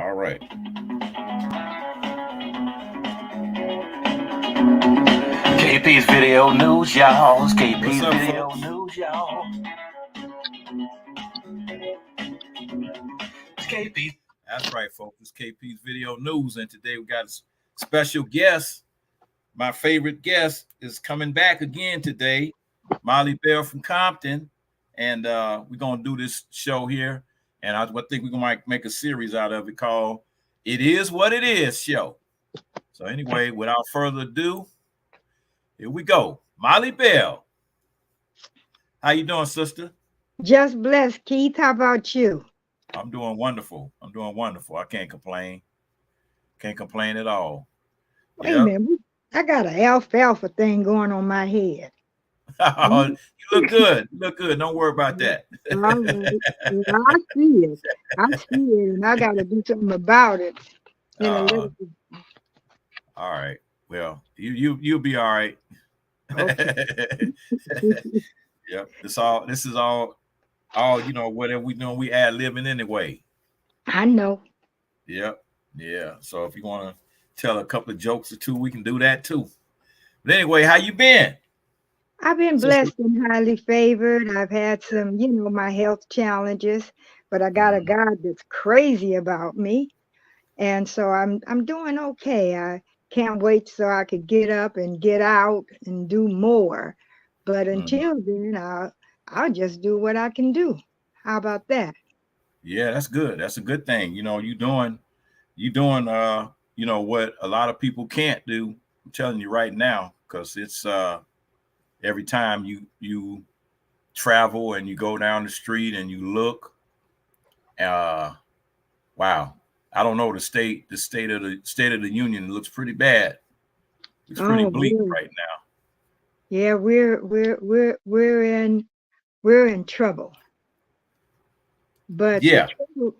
All right. KP's Video News, y'all. It's KP's What's up, Video folks? News, y'all. It's KP. That's right, folks. It's KP's Video News, and today we got a special guest. My favorite guest is coming back again today, MOLLIE Bell from Compton, and we're gonna do this show here, and I think we might make a series out of it called "It Is What It Is" show. So anyway, without further ado, here we go. MOLLIE Bell, how you doing, sister? Just blessed, Keith. How about you? I'm doing wonderful. I'm doing wonderful. I can't complain. Can't complain at all. Wait a minute. I got an alfalfa thing going on my head. Oh, you look good. You look good. Don't worry about that. All right. Yeah, I see it. I see it, and I got to do something about it. In a little bit. All right. Well, you'll be all right. Okay. Yep. This is all whatever we doing, we ad living anyway. I know. Yep. Yeah. So if you want to tell a couple of jokes or two, we can do that too. But anyway, how you been? I've been blessed and highly favored. I've had some, my health challenges, but I got a God that's crazy about me. And so I'm doing okay. I can't wait so I could get up and get out and do more. But until then, I'll just do what I can do. How about that? Yeah, that's good. That's a good thing. You doing what a lot of people can't do. I'm telling you right now, because it's every time you travel and you go down the street and you look, wow, I don't know, the state of the union looks pretty bad. It's pretty bleak right now. Yeah, we're in trouble. But yeah,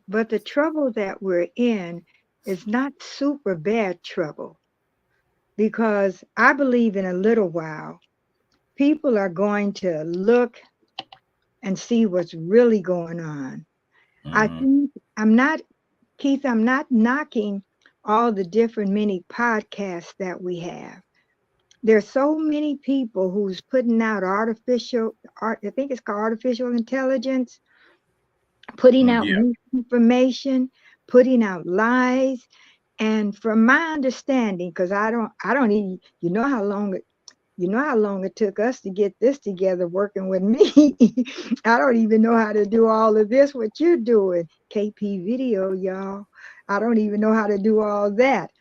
the trouble that we're in is not super bad trouble, because I believe in a little while people are going to look and see what's really going on. I think I'm not knocking all the different many podcasts that we have. There's so many people who's putting out I think it's called artificial intelligence, putting out misinformation, putting out lies. And from my understanding, because I don't even, you know how long it took us to get this together working with me. I don't even know how to do all of this, what you're doing. KP video, y'all. I don't even know how to do all that.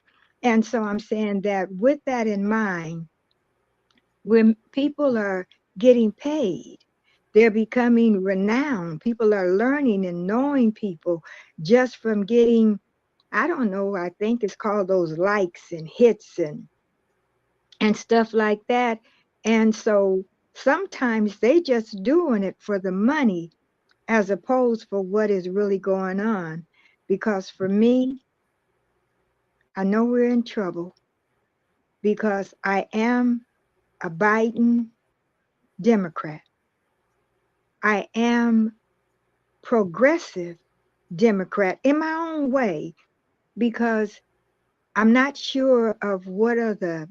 And so I'm saying that with that in mind, when people are getting paid, they're becoming renowned. People are learning and knowing people just from getting, I don't know, I think it's called those likes and hits and stuff like that. And so sometimes they just doing it for the money as opposed for what is really going on. Because for me, I know we're in trouble because I am a Biden Democrat. I am progressive Democrat in my own way, because I'm not sure of what are the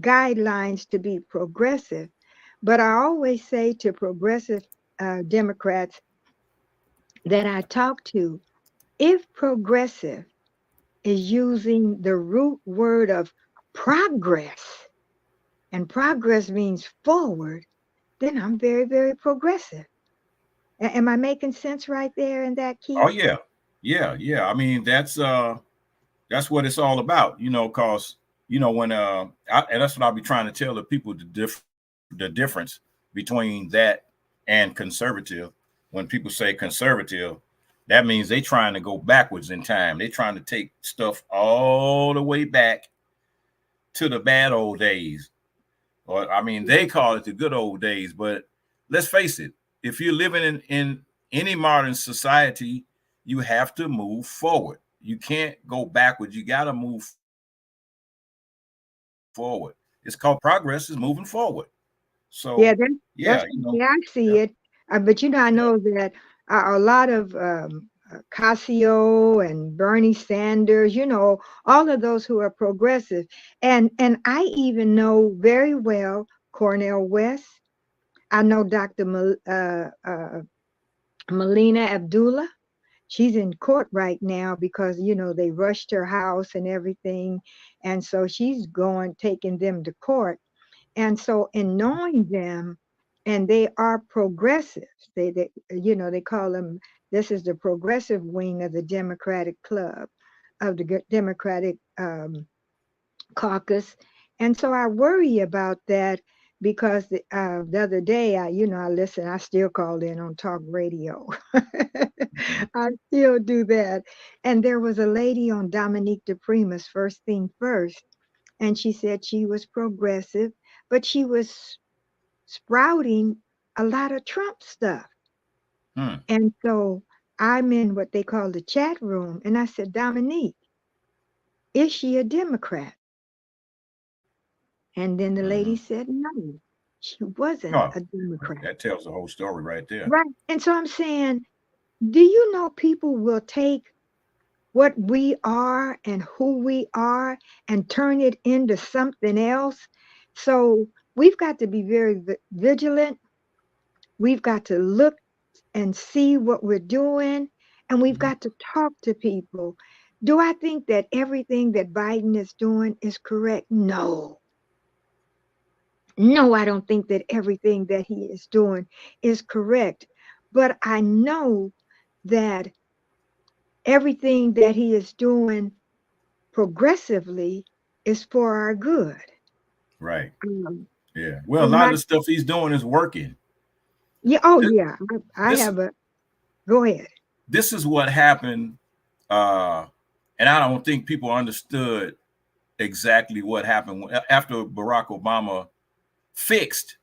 guidelines to be progressive. But I always say to progressive Democrats that I talk to, if progressive is using the root word of progress, and progress means forward, then I'm very, very progressive. Am I making sense right there in that key? Oh yeah. I mean, that's what it's all about, because when and that's what I'll be trying to tell the people, the difference between that and conservative. When people say conservative, that means they trying to go backwards in time. They trying to take stuff all the way back to the bad old days. Or I mean, they call it the good old days, but let's face it, if you're living in any modern society, you have to move forward. You can't go backwards. You got to move forward. It's called progress is moving forward. So yeah, that's the way I see it. But I know that a lot of Casio and Bernie Sanders, you know, all of those who are progressive. And I even know very well Cornel West. I know Dr. Melina Abdullah. She's in court right now because, you know, they rushed her house and everything. And so she's taking them to court. And so in knowing them, and they are progressives, they you know, they call them, this is the progressive wing of the Democratic Club, of the Democratic caucus. And so I worry about that because the other day, I still called in on talk radio. I still do that. And there was a lady on Dominique DePrima's First Thing First, and she said she was progressive, but she was sprouting a lot of Trump stuff. And so I'm in what they call the chat room, and I said, Dominique, is she a Democrat? And then the lady said, no, she wasn't Oh, a Democrat. that tells the whole story right there. Right. And so I'm saying, do you know people will take what we are and who we are and turn it into something else? So we've got to be very vigilant. We've got to look and see what we're doing, and we've got to talk to people. Do I think that everything that Biden is doing is correct? No. No, I don't think that everything that he is doing is correct. But I know that everything that he is doing progressively is for our good. Right. Um, Yeah. Well, a and lot of my, the stuff he's doing is working. yeah, oh Th- yeah, I This have a, go ahead. this is what happened, and I don't think people understood exactly what happened after Barack Obama fixed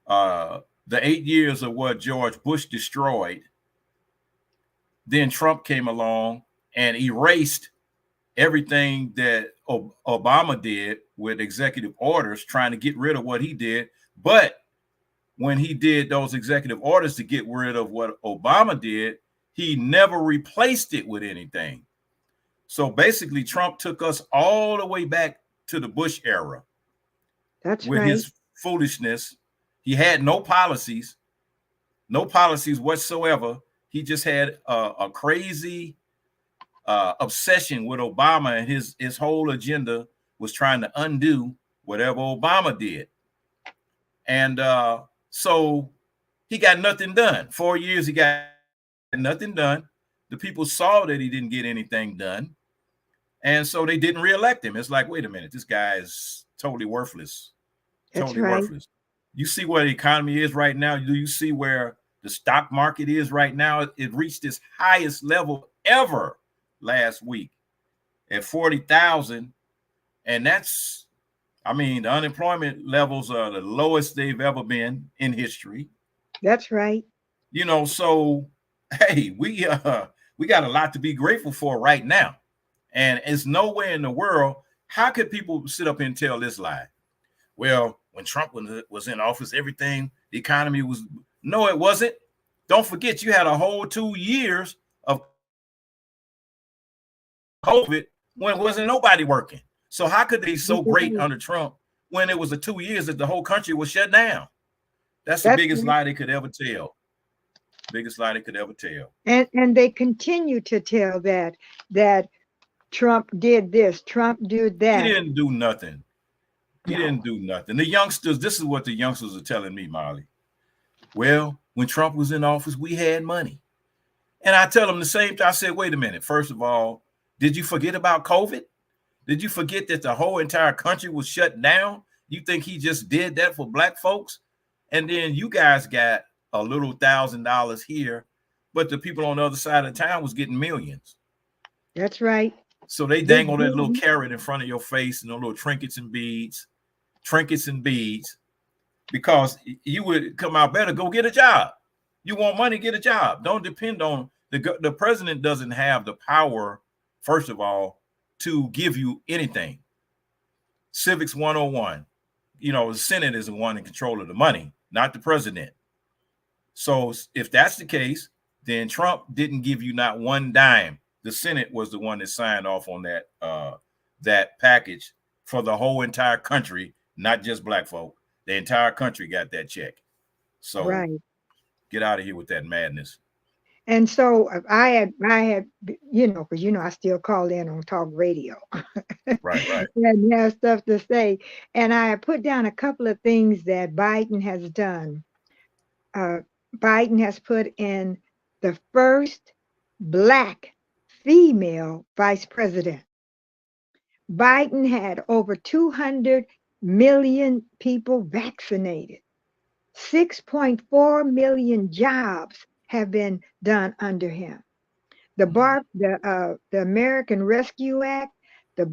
the 8 years of what George Bush destroyed. Then Trump came along and erased everything that Obama did with executive orders, trying to get rid of what he did. But when he did those executive orders to get rid of what Obama did, he never replaced it with anything. So basically, Trump took us all the way back to the Bush era That's with right. his foolishness. He had no policies whatsoever. He just had a crazy obsession with Obama, and his whole agenda was trying to undo whatever Obama did. And so he got nothing done. 4 years, he got nothing done. The people saw that he didn't get anything done. And so they didn't reelect him. It's like, wait a minute, this guy is totally worthless. That's Totally right. worthless. You see where the economy is right now? Do you see where the stock market is right now? It reached its highest level ever last week at 40,000. And that's, I mean, the unemployment levels are the lowest they've ever been in history. That's right. You know, so hey, we got a lot to be grateful for right now. And it's nowhere in the world. How could people sit up and tell this lie? Well, when Trump was in office, the economy was, no, it wasn't. Don't forget, you had a whole 2 years of COVID when wasn't nobody working. So how could they be so great under Trump when it was the 2 years that the whole country was shut down? That's the biggest lie they could ever tell. Biggest lie they could ever tell. And they continue to tell that Trump did this, Trump did that. He didn't do nothing. He No. didn't do nothing. The youngsters, this is what the youngsters are telling me, Molly. Well, when Trump was in office, we had money. And I tell them the same thing. I said, wait a minute. First of all, did you forget about COVID? Did you forget that the whole entire country was shut down? You think he just did that for black folks? And then you guys got a little $1,000 here, but the people on the other side of town was getting millions. That's right. So they dangle that little carrot in front of your face and those little trinkets and beads, because you would come out better. Go get a job. You want money, get a job. Don't depend on the president. Doesn't have the power, first of all, to give you anything. Civics 101. You know, the Senate is the one in control of the money, not the president. So if that's the case, then Trump didn't give you not one dime. The Senate was the one that signed off on that that package for the whole entire country, not just black folk. The entire country got that check. So right. get out of here with that madness. And so I had, you know, because you know I still call in on talk radio, Right, right. and have stuff to say. And I put down a couple of things that Biden has done. Biden has put in the first Black female vice president. Biden had over 200 million people vaccinated. 6.4 million jobs have been done under him. The American Rescue Act, the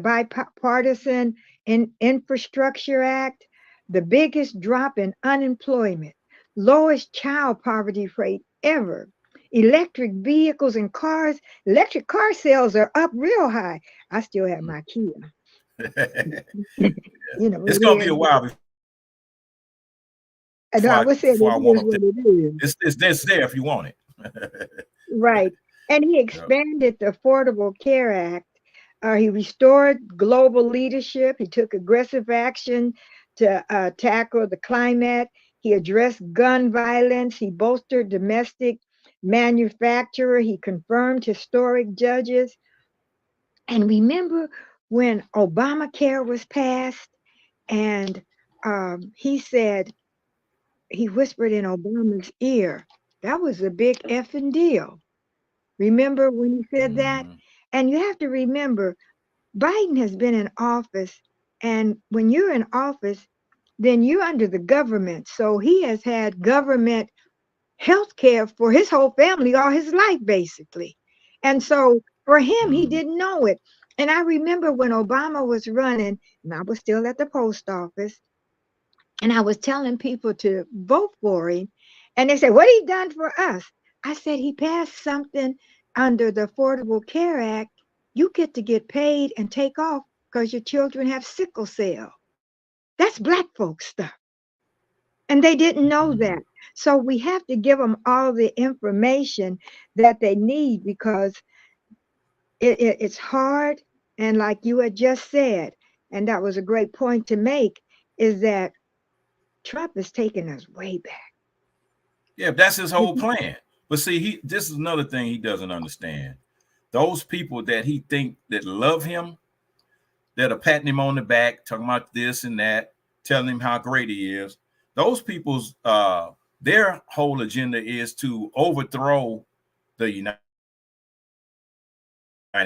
Bipartisan Infrastructure Act, the biggest drop in unemployment, lowest child poverty rate ever. Electric vehicles and cars, electric car sales are up real high. I still have my Kia. You know, it's gonna be a while before I would say before I it want is what it is. it's there if you want it. Right. And he expanded the Affordable Care Act. He restored global leadership. He took aggressive action to tackle the climate. He addressed gun violence. He bolstered domestic manufacturer. He confirmed historic judges. And remember when Obamacare was passed and he said, he whispered in Obama's ear, that was a big effing deal. Remember when he said that? And you have to remember, Biden has been in office, and when you're in office, then you're under the government. So he has had government health care for his whole family all his life, basically. And so for him, he didn't know it. And I remember when Obama was running, and I was still at the post office, and I was telling people to vote for him, and they said, what he done for us? I said, he passed something under the Affordable Care Act. You get paid and take off because your children have sickle cell. That's black folks stuff. And they didn't know that. So we have to give them all the information that they need because it's hard. And like you had just said, and that was a great point to make, is that Trump is taking us way back. Yeah, that's his whole plan. But see, this is another thing he doesn't understand. Those people that he think that love him, that are patting him on the back, talking about this and that, telling him how great he is. Those people's their whole agenda is to overthrow the United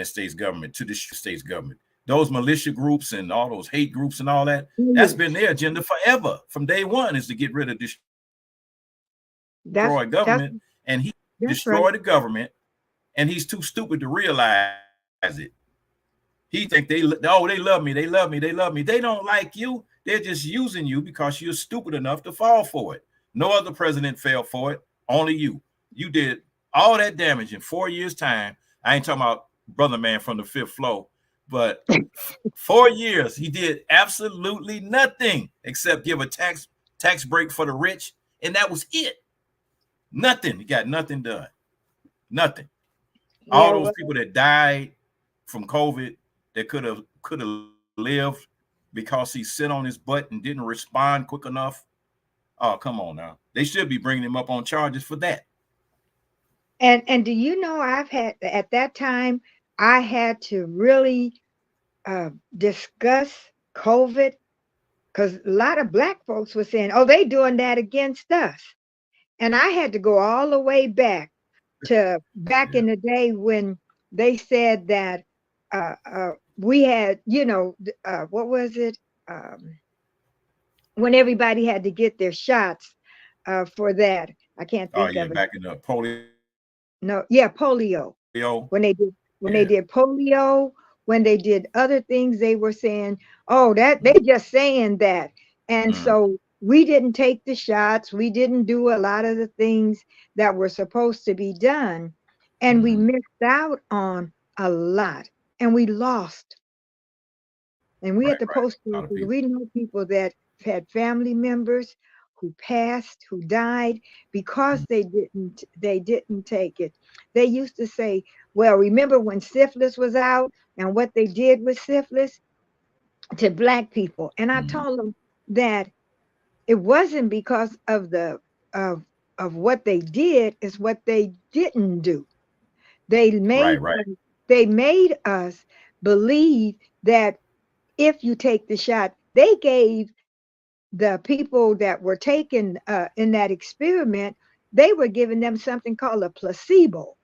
States government, to the states government. Those militia groups and all those hate groups and all that, that's been their agenda forever. From day one is to get rid of destroy government, and he destroyed the government, and he's too stupid to realize it. He think they love me, they love me, they love me. They don't like you. They're just using you because you're stupid enough to fall for it. No other president fell for it. Only you. You did all that damage in 4 years' time. I ain't talking about brother man from the fifth floor, but 4 years he did absolutely nothing except give a tax break for the rich, and that was it. Nothing. He got nothing done. Nothing. Yeah, all those people that died from COVID that could have lived because he sit on his butt and didn't respond quick enough. Oh, come on now. They should be bringing him up on charges for that. And do you know, I've had, at that time, I had to really discuss COVID because a lot of black folks were saying, oh, they doing that against us. And I had to go all the way back to in the day when they said that we had, you know, what was it? When everybody had to get their shots for that. I can't think of it. Back in the polio. No, yeah, polio. When they did polio, when they did other things, they were saying, oh, that they just saying that. And so we didn't take the shots. We didn't do a lot of the things that were supposed to be done. And we missed out on a lot. And we lost. And we at the post office, we know people that had family members who passed, who died because they didn't take it. They used to say, well, remember when syphilis was out and what they did with syphilis to Black people? And I told them that it wasn't because of the of what they did, it's what they didn't do. They made Right. they made us believe that if you take the shot, they gave the people that were taken in that experiment, they were giving them something called a placebo,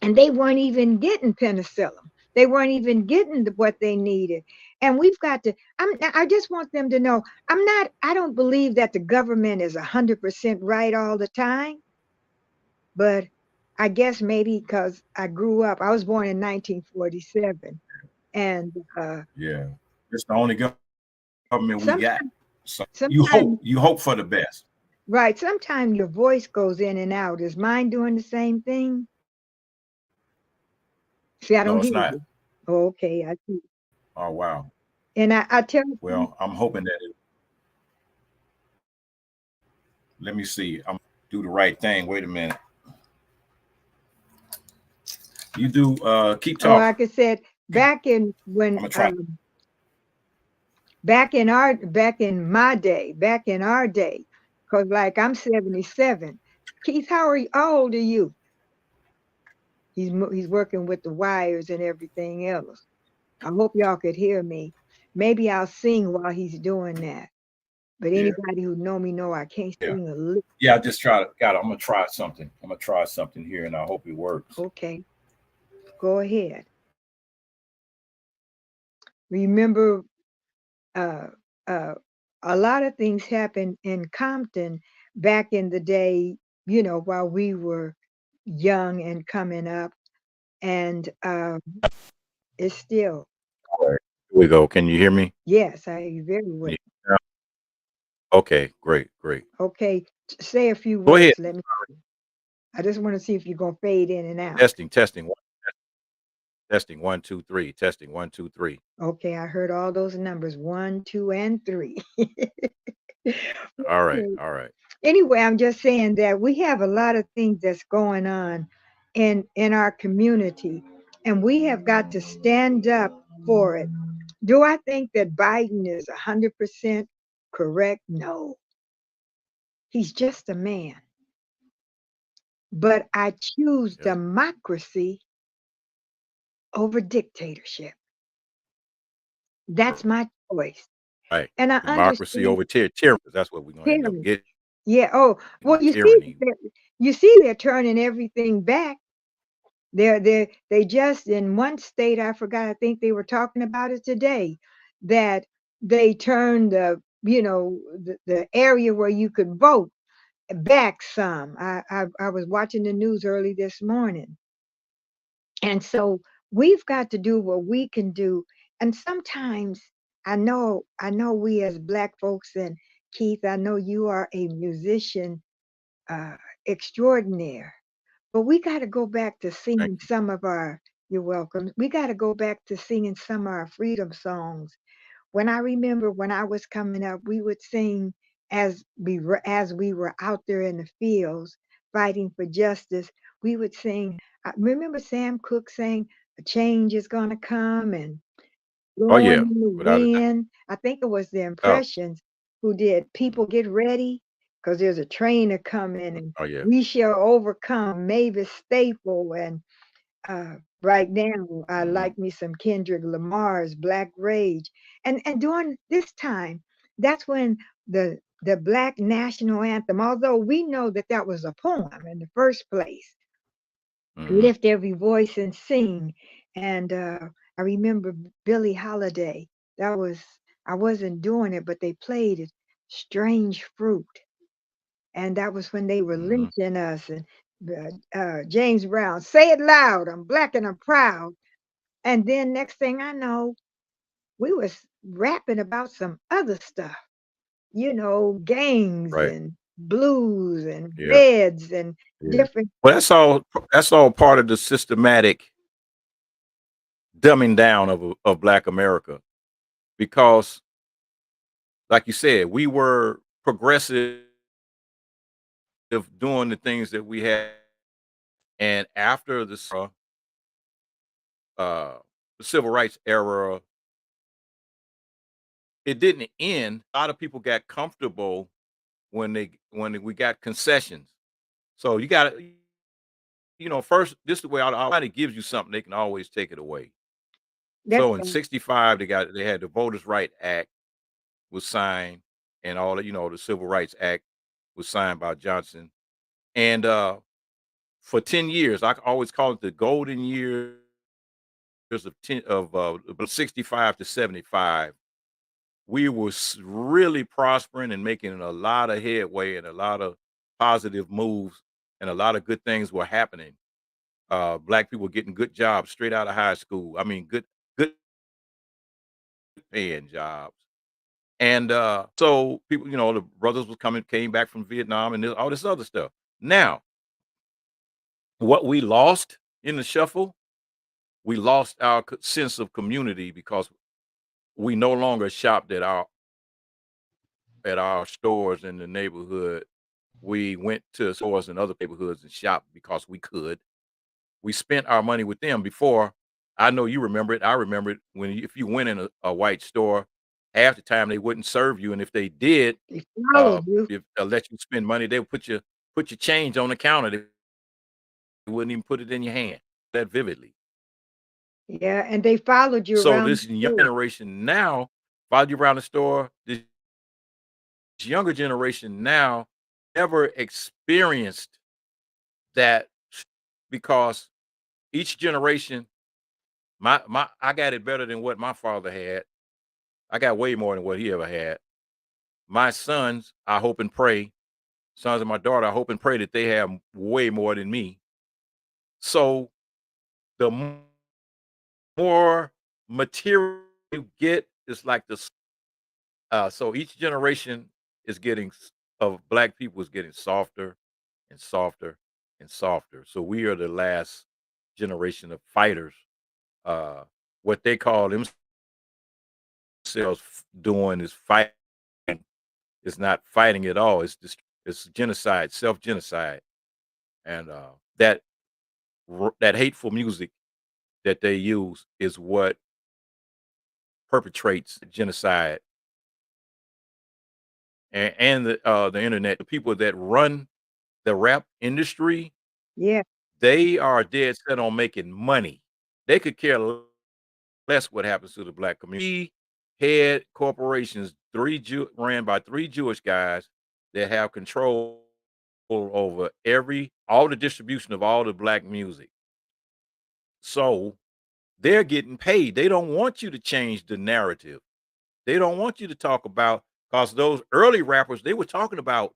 and they weren't even getting penicillin. They weren't even getting what they needed. And we've got to, I just want them to know, I don't believe that the government is 100% right all the time, but I guess maybe because I was born in 1947. And Yeah. It's the only government we got. sometimes, So sometimes, you hope for the best. right, sometimes your voice goes in and out. Is mine doing the same thing? See, I No, don't it's hear not. you. Oh, okay, I see. Oh wow. And I tell you, Well, I'm hoping that let me see. I'm do the right thing. Wait a minute. You do keep oh, talking. like I said, back in I'm when gonna try. back in my day, back in our day, because like I'm 77. Keith, how old are you? He's working with the wires and everything else. I hope y'all could hear me. Maybe I'll sing while he's doing that. But Yeah. anybody who know me know I can't Yeah. sing a lick. Yeah, I just got it. I'm gonna try something. I'm gonna try something here and I hope it works. Okay, go ahead. Remember, uh, uh, a lot of things happened in Compton back in the day, while we were young and coming up. And it's still, All right. Here we go. Can you hear me? yes, I hear you very Can well. you hear me now? Okay, great. Okay, say a few Go ahead. words. I just want to see if you're going to fade in and out. Testing. Testing. 1 2 3. Testing. 1 2 3. Okay, I heard all those numbers 1, 2, and 3. All right. Anyway, I'm just saying that we have a lot of things that's going on in our community, and we have got to stand up for it. Do I think that Biden is 100% correct? No, he's just a man. But I choose Yep. democracy over dictatorship. That's my choice. Right. And I Democracy understand over tyranny. That's what we're gonna end up tyranny. getting. Yeah. Oh, well, Tyranny. you see, they're turning everything back. They just in one state, I forgot, I think they were talking about it today, that they turned the area where you could vote back some. I was watching the news early this morning. And so we've got to do what we can do. And sometimes I know we as Black folks, and Keith, I know you are a musician uh, extraordinaire. But we got to go back to Thank singing you. some of our, you're welcome. We got to go back to singing some of our freedom songs. When I remember when I was coming up, we would sing as we were out there in the fields fighting for justice. We would sing. I remember Sam Cooke saying, "A change is going to come," and Oh blowing yeah. in the Without a wind. I think it was the doubt. Impressions who did "People Get Ready," because there's a train a coming, and Oh yeah. we shall overcome. Mavis Staple, and right now I Mhm. like me some Kendrick Lamar's Black Rage. And during this time, that's when the Black national anthem, although we know that that was a poem in the first place, Mhm. lift every voice and sing. And I remember Billie Holiday. That was, I wasn't doing it, but they played it, Strange Fruit. And that was when they were Mhm. lynching us. And James Brown, say it loud, I'm Black and I'm proud. And then next thing I know, we was rapping about some other stuff, gangs Right. and blues and Yeah. reds and Yeah. different. Well, that's all part of the systematic dumbing down of Black America because, like you said, we were progressive doing the things that we had. And after uh, the civil rights era, it didn't end. A lot of people got comfortable when we got concessions. So you got to, first, this is the way somebody gives you something, they can always take it away. That's So in '65, they had the Voters' Right Act was signed, and all the Civil Rights Act was signed by Johnson. And for 10 years, I always call it the golden years of 65 to 75. We were really prospering and making a lot of headway and a lot of positive moves, and a lot of good things were happening. Black people getting good jobs straight out of high school. I mean, good paying jobs. And so people, the brothers came back from Vietnam and all this other stuff. Now, what we lost in the shuffle, we lost our sense of community because we no longer shopped at our stores in the neighborhood. We went to stores in other neighborhoods and shopped because we could. We spent our money with them before. I know you remember it. I remember it if you went in a white store, half the time they wouldn't serve you, and if they did, they followed you. if let you spend money, they would put your change on the counter. They wouldn't even put it in your hand. That vividly. Yeah, and they followed you So around this the young store. generation now followed you around the store. This younger generation now never experienced that because each generation, I got it better than what my father had. I got way more than what he ever had. My sons, I hope and pray, sons of my daughter, I hope and pray that they have way more than me. So the more material you get, it's like this. So each generation is of black people is getting softer and softer and softer. So we are the last generation of fighters. What they call themselves doing is fighting. It's not fighting at all. It's genocide, self genocide, and that hateful music that they use is what perpetrates genocide. And the internet, the people that run the rap industry, Yeah. they are dead set on making money. They could care less what happens to the black community. Head corporations, ran by three Jewish guys that have control over all the distribution of all the black music. So they're getting paid. They don't want you to change the narrative. They don't want you to talk about, because those early rappers, they were talking about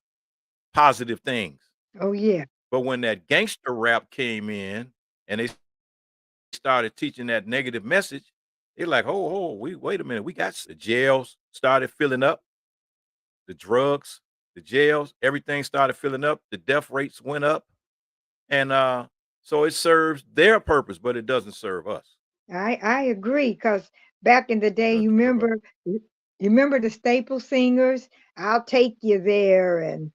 positive things. Oh yeah. But when that gangster rap came in and they started teaching that negative message, they're like, oh, wait a minute. We got the jails started filling up, the drugs, the jails, everything started filling up. The death rates went up. And so it serves their purpose, but it doesn't serve us. I agree, because back in the day, Doesn't serve us. you remember the staple singers, I'll Take You There, and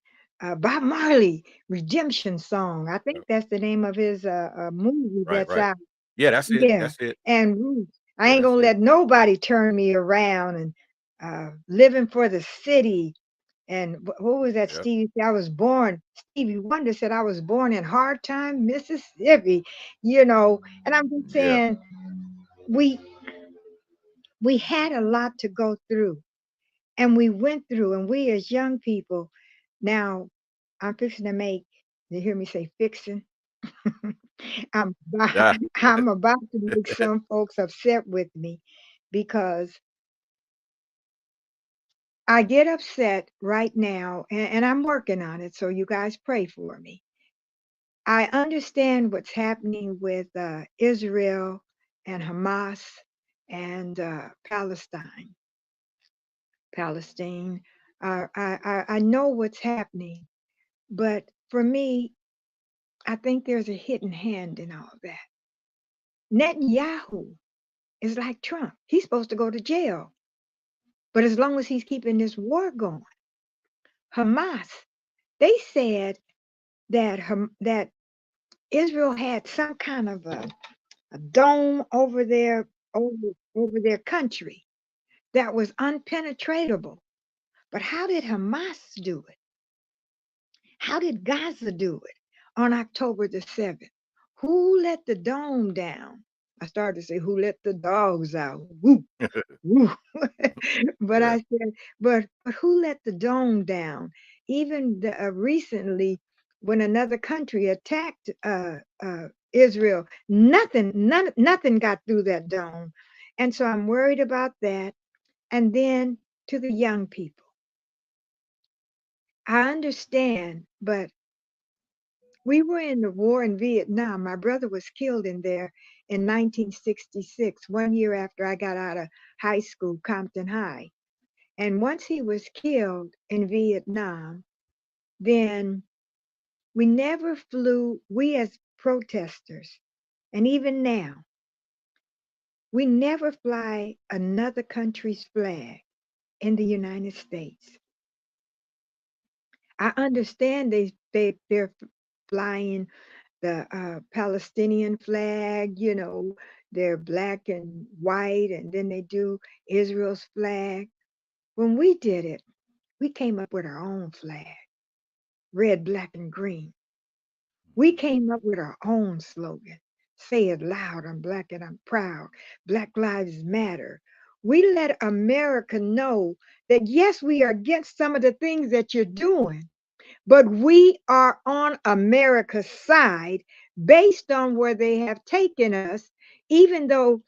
Bob Marley, Redemption Song. I think that's the name of his movie Right, that's right. out. Yeah, that's it. Yeah. That's it. And Ruth, I Yeah, ain't that's gonna it. let nobody turn me around, and living for the city. And what was that, Yeah. Stevie? Stevie Wonder said, I was born in Hard Time, Mississippi, and I'm just Yeah. saying, we we had a lot to go through, and we went through, and we as young people, now I'm fixing to make, you hear me say fixing? I'm about, Yeah. I'm about to make some folks upset with me, because I get upset right now, and I'm working on it, so you guys pray for me. I understand what's happening with Israel and Hamas and Palestine. I know what's happening, but for me, I think there's a hidden hand in all of that. Netanyahu is like Trump. He's supposed to go to jail, but as long as he's keeping this war going, Hamas, they said that that Israel had some kind of a dome over over their country that was unpenetratable. But how did Hamas do it? How did Gaza do it on October the 7th? Who let the dome down? I started to say, who let the dogs out? Woo, woo. But Yeah. I said, but who let the dome down? Even recently, when another country attacked Israel, nothing got through that dome. And so I'm worried about that. And then to the young people, I understand, but we were in the war in Vietnam. My brother was killed in there in 1966, 1 year after I got out of high school, Compton High. And once he was killed in Vietnam, then we never flew, we as protesters, and even now, we never fly another country's flag in the United States. I understand they're flying the Palestinian flag, they're black and white, and then they do Israel's flag. When we did it, we came up with our own flag, red, black, and green. We came up with our own slogan. Say it loud, I'm black and I'm proud. Black Lives Matter. We let America know that yes, we are against some of the things that you're doing, but we are on America's side based on where they have taken us, even though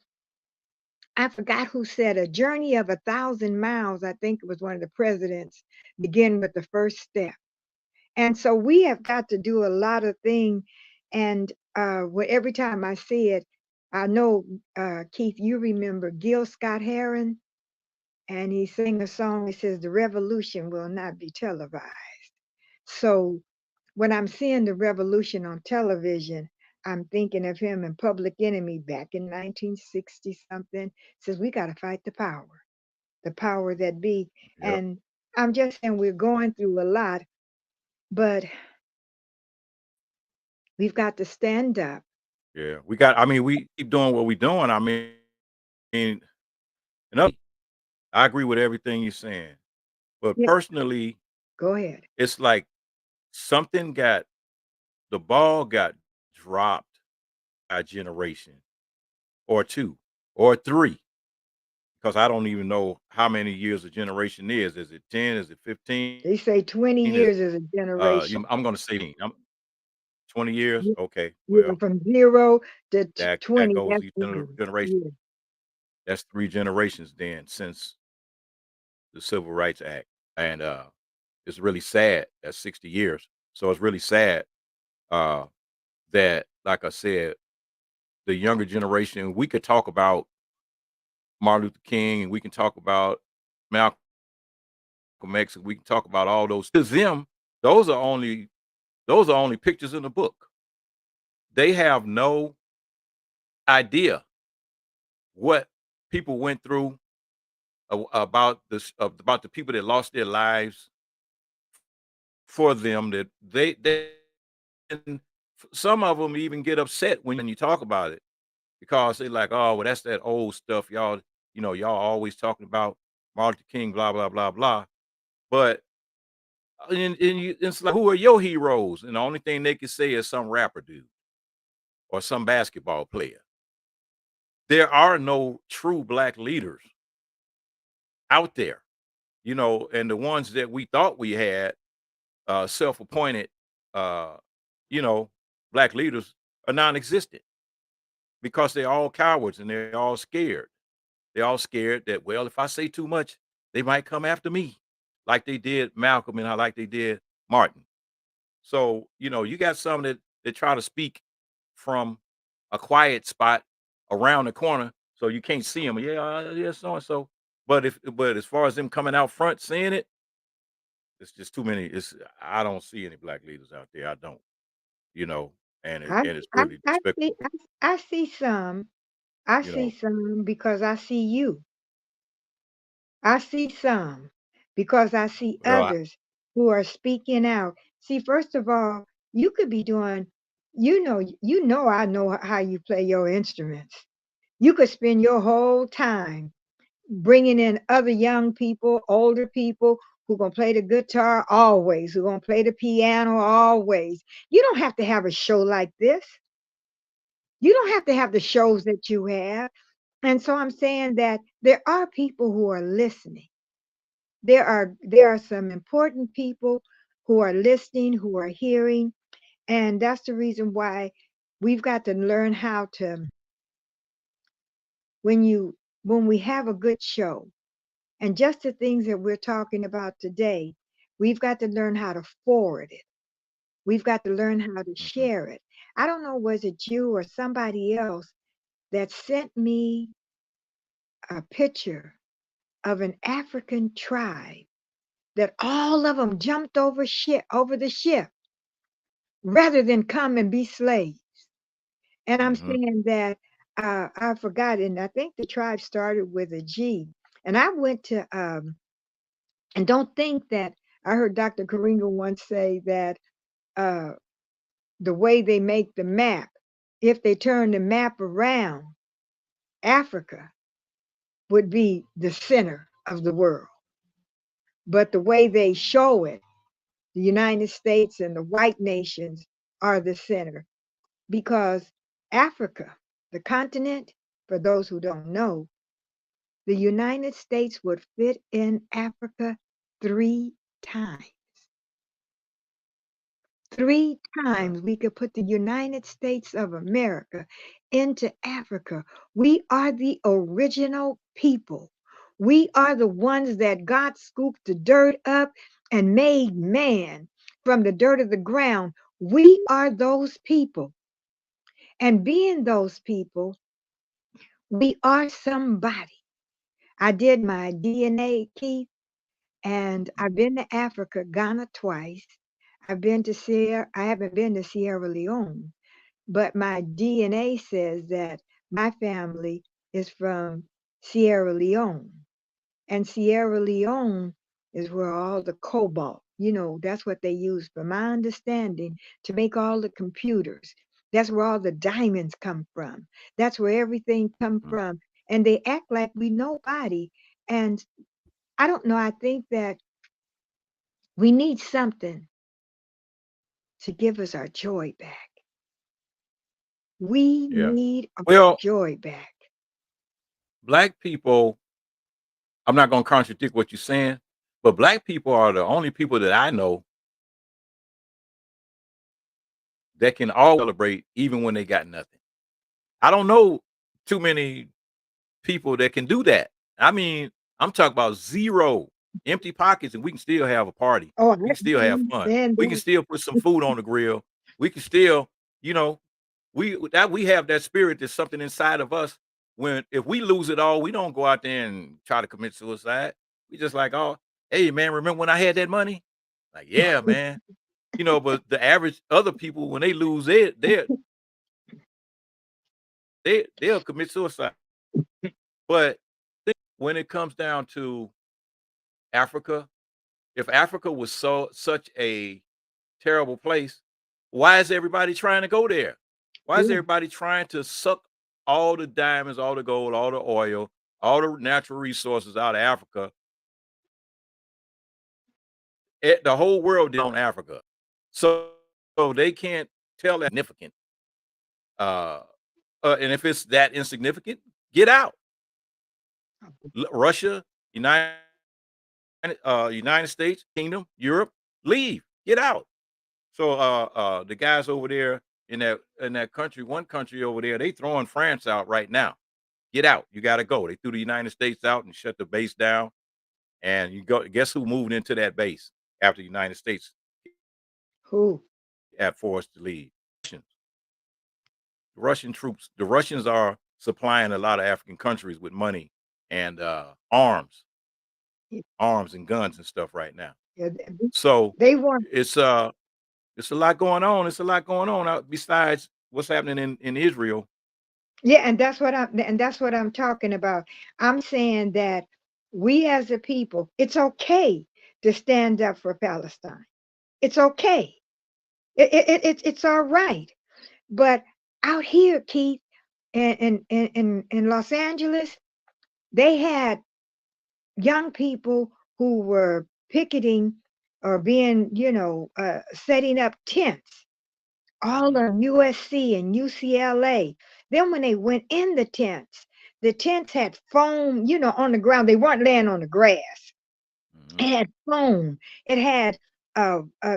I forgot who said a journey of 1,000 miles, I think it was one of the presidents, begin with the first step. And so we have got to do a lot of things. And every time I see it, I know, Keith, you remember Gil Scott Heron, and he sang a song. He says, "The revolution will not be televised." So when I'm seeing the revolution on television, I'm thinking of him in Public Enemy back in 1960 something. Says we got to fight the power that be. Yep. And I'm just saying we're going through a lot, but we've got to stand up. Yeah. We keep doing what we're doing. And I agree with everything you're saying. But Yeah, personally, go ahead. it's like something the ball got dropped a generation or two or three, because I don't even know how many years a generation is. Is it 10? Is it 15? They say 20 Is years is a generation. I'm going to say 15. 20 years. Yeah, Okay. yeah, Well, from 0 to that 20. goes That's each one. generation. Yeah. That's 3 generations then since the Civil Rights Act. And it's really sad. That's 60 years. So it's really sad uh, that, like I said, the younger generation, we could talk about Martin Luther King, and we can talk about Malcolm X, and we can talk about all those. To them, those are only pictures in the book. They have no idea what people went through, about about the people that lost their lives for them. That they and some of them even get upset when you talk about it, because they're like, oh, well, that's that old stuff, y'all. Y'all always talking about Martin Luther King, blah blah blah blah. But it's like, who are your heroes? And the only thing they can say is some rapper dude or some basketball player. There are no true black leaders out there, and the ones that we thought we had, self-appointed, uh, you know, black leaders, are non-existent, because they're all cowards and they're all scared. They're all scared that, well, if I say too much, they might come after me, like they did Malcolm and like they did Martin. So, you got some that try to speak from a quiet spot around the corner, so you can't see them. Yeah, yeah, so and so. But as far as them coming out front saying it, it's just too many. I don't see any black leaders out there. I don't, you know, I, and it's I, really I see, despicable, I see some. I you see know. some because I see you. I see some because I see Well, others. who are speaking out. See, first of all, you could be doing, I know how you play your instruments. You could spend your whole time bringing in other young people, older people who going to play the guitar always, who going to play the piano always. You don't have to have a show like this. You don't have to have the shows that you have. And so I'm saying that there are people who are listening. There are some important people who are listening, who are hearing, and that's the reason why we've got to learn how to when we have a good show, and just the things that we're talking about today, we've got to learn how to forward it. We've got to learn how to Mhm. share it. I don't know, was it you or somebody else that sent me a picture of an African tribe that all of them jumped over the ship rather than come and be slaves. And I'm Mhm. saying that I forgot, and I think the tribe started with a G. And I went to and don't think that I heard Dr. Karinga once say that uh, the way they make the map, if they turn the map around, Africa would be the center of the world. But the way they show it, the United States and the white nations are the center because Africa, the continent, for those who don't know, the United States would fit in Africa 3 times. 3 times we could put the United States of America into Africa. We are the original people. We are the ones that God scooped the dirt up and made man from the dirt of the ground. We are those people. And being those people, we are somebody. I did my DNA, Keith, and I've been to Africa, Ghana twice. I haven't been to Sierra Leone, but my DNA says that my family is from Sierra Leone. And Sierra Leone is where all the cobalt, that's what they use, from my understanding, to make all the computers. That's where all the diamonds come from. That's where everything come Mhm. from. And they act like we nobody. And I don't know, I think that we need something to give us our joy back. We Yeah. need our Well, joy back. black people, I'm not going to contradict what you're saying, but black people are the only people that I know that can all celebrate even when they got nothing. I don't know too many people that can do that. I mean, I'm talking about zero, empty pockets, and we can still have a party. Oh, We can still I have fun. understand We can that. still put some food on the grill. We can still, you know, we have that spirit. There's something inside of us. When if we lose it all, we don't go out there and try to commit suicide. We just like, oh, hey man, remember when I had that money? Like, yeah, man. But the average other people, when they lose it, they'll commit suicide. But when it comes down to Africa, if Africa was such a terrible place, why is everybody trying to go there? Why is Yeah. everybody trying to suck all the diamonds, all the gold, all the oil, all the natural resources out of Africa? The whole world is on Africa, so they can't tell that significant. Uh, and if it's that insignificant, get out. Russia, United States, Kingdom, Europe, leave, get out. So the guys over there in that country, one country over there, they throwing France out right now. Get out. You got to go. They threw the United States out and shut the base down. And you go. Guess who moved into that base after the United States Who? had forced to leave? Russians. The Russian troops. The Russians are supplying a lot of African countries with money and arms, Yeah, arms and guns and stuff right now. yeah, So they want. it's it's a lot going on. It's a lot going on out besides what's happening in Israel. Yeah, and that's what I'm talking about. I'm saying that we as a people, it's okay to stand up for Palestine. It's okay. It's all right. But out here, Keith, in Los Angeles, they had young people who were picketing or being, setting up tents all Mhm. on USC and UCLA. Then when they went in the tents had foam, on the ground. They weren't laying on the grass. It Mhm. had foam. It had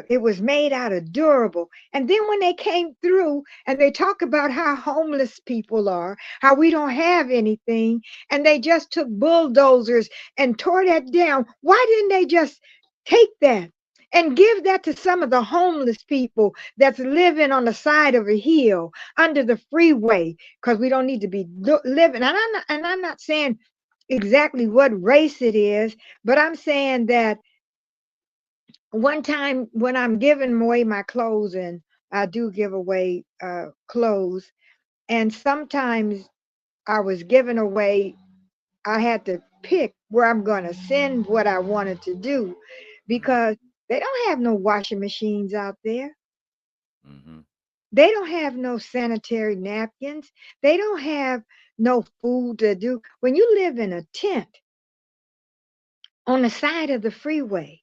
it was made out of durable. And then when they came through and they talk about how homeless people are, how we don't have anything, and they just took bulldozers and tore that down. Why didn't they just take that and give that to some of the homeless people that's living on the side of a hill under the freeway? Because we don't need to be living. And I'm not saying exactly what race it is, but I'm saying that one time when I'm giving away my clothes, and I do give away clothes, and sometimes I was giving away, I had to pick where I'm going to send what I wanted to do Mhm. because they don't have no washing machines out there. Mhm. They don't have no sanitary napkins. They don't have no food to do. When you live in a tent on the side of the freeway,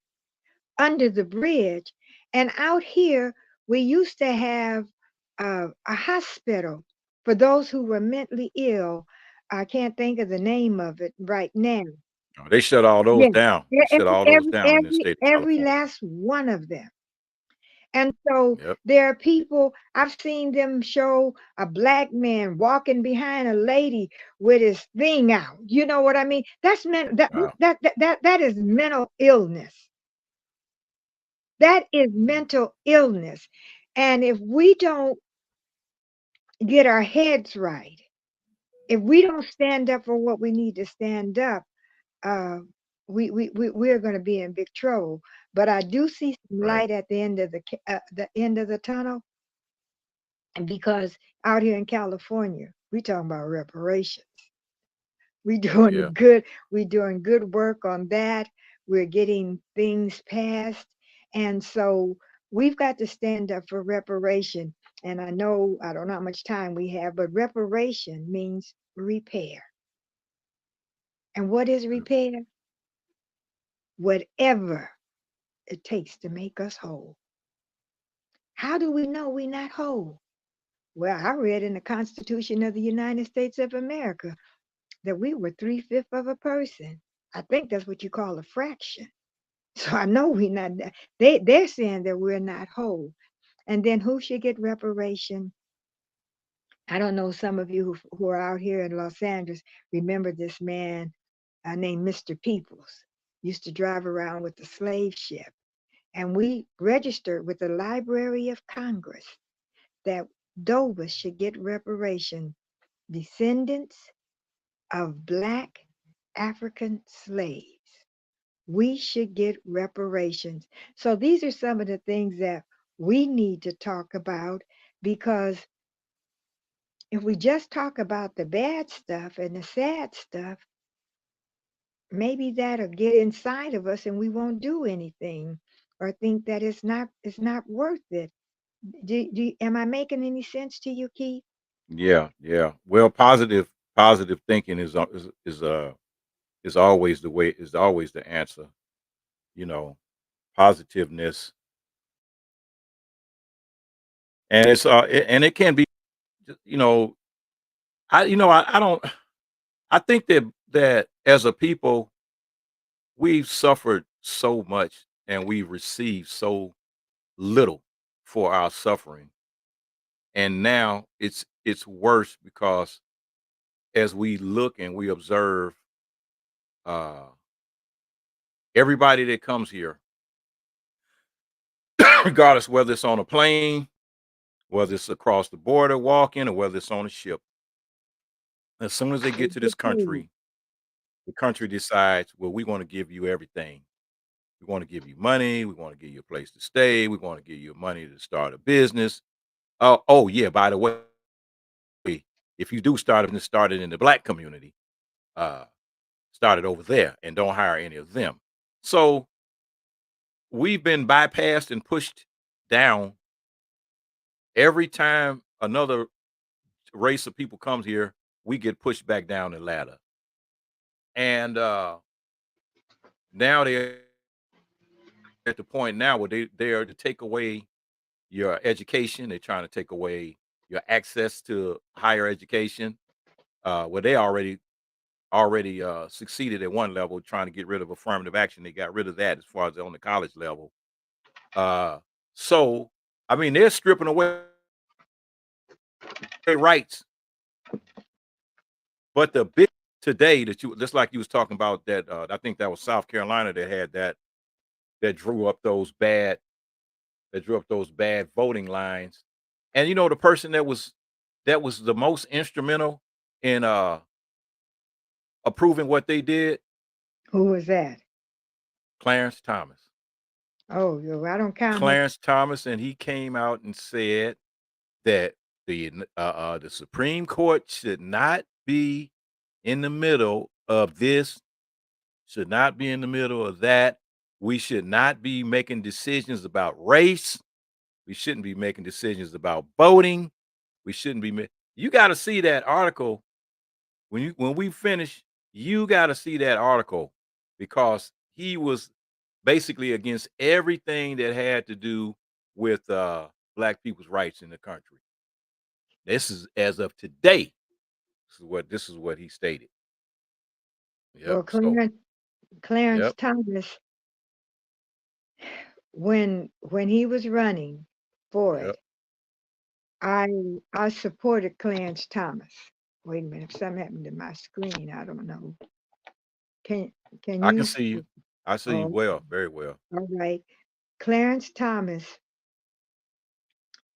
under the bridge. And out here, we used to have a hospital for those who were mentally ill. I can't think of the name of it right now. Oh, they shut all those Yeah, down. yeah, They shut all those down in the state of every California. last one of them. And so Yep. there are people, I've seen them show a black man walking behind a lady with his thing out. You know what I mean? That's Wow. that is mental illness. That is Mhm. mental illness. And if we don't get our heads right, if we don't stand up for what we need to stand up, uh, we're going to be in big trouble. But I do see some Right. light at the end of the tunnel, and because out here in California, we talking about reparations. We Oh doing a yeah. good, we doing good work on that. We're getting things passed. And so we've got to stand up for reparation. And I know I don't know how much time we have, but reparation means repair. And what is Mm. repair? Whatever it takes to make us whole. How do we know we're not whole? Well, I read in the Constitution of the United States of America that we were three-fifths of a person. I think that's what you call a fraction. So I know we're not. They're saying that we're not whole. And then who should get reparation? I don't know. Some of you who are out here in Los Angeles remember this man named Mr. Peoples. Used to drive around with the slave ship, and we registered with the Library of Congress that those should get reparation. Descendants of Black African slaves. We should get reparations. So these are some of the things that we need to talk about because if we just talk about the bad stuff and the sad stuff, maybe that'll get inside of us and we won't do anything or think that it's not worth it. Am I making any sense to you, Keith? Yeah. Yeah. Well, positive thinking is always the way. Is always the answer. You know, positiveness, and and it can be. You know, I don't. I think that as a people, we've suffered so much and we've received so little for our suffering. And now it's worse because as we look and we observe uh everybody that comes here, regardless whether it's on a plane, whether it's across the border walking, or whether it's on a ship, as soon as they I get to this agree. country, the country decides, well, we want to give you everything. We want to give you money. We want to give you a place to stay. We want to give you money to start a business. Oh yeah. By the way, if you do start a business, start it in the black community. Uh, start it over there and don't hire any of them. So we've been bypassed and pushed down every time another race of people comes here. We get pushed back down the ladder, and now they're at the point now where they are to take away your education. They're trying to take away your access to higher education. Where they already succeeded at one level, trying to get rid of affirmative action. They got rid of that as far as on the college level. Uh, so I mean, they're stripping away their rights. But the big today that you just like you was talking about that I think that was South Carolina that had that drew up those bad voting lines. And you know the person that was the most instrumental in approving what they did, Who was that? Clarence Thomas. Oh, yo, I don't count him. Clarence Thomas, and he came out and said that the Supreme Court should not be in the middle of this, should not be in the middle of that. We should not be making decisions about race. We shouldn't be making decisions about voting. We shouldn't be. You got to see that article when we finish. You got to see that article because he was basically against everything that had to do with black people's rights in the country. This is as of today. This is what he stated. Well, Yep. So Clarence yep. Thomas, when he was running for Yep. it, I supported Clarence Thomas. Wait a minute, if something happened to my screen, I don't know. Can I can you? see you. I see you Oh, well, very well. all right. Clarence Thomas,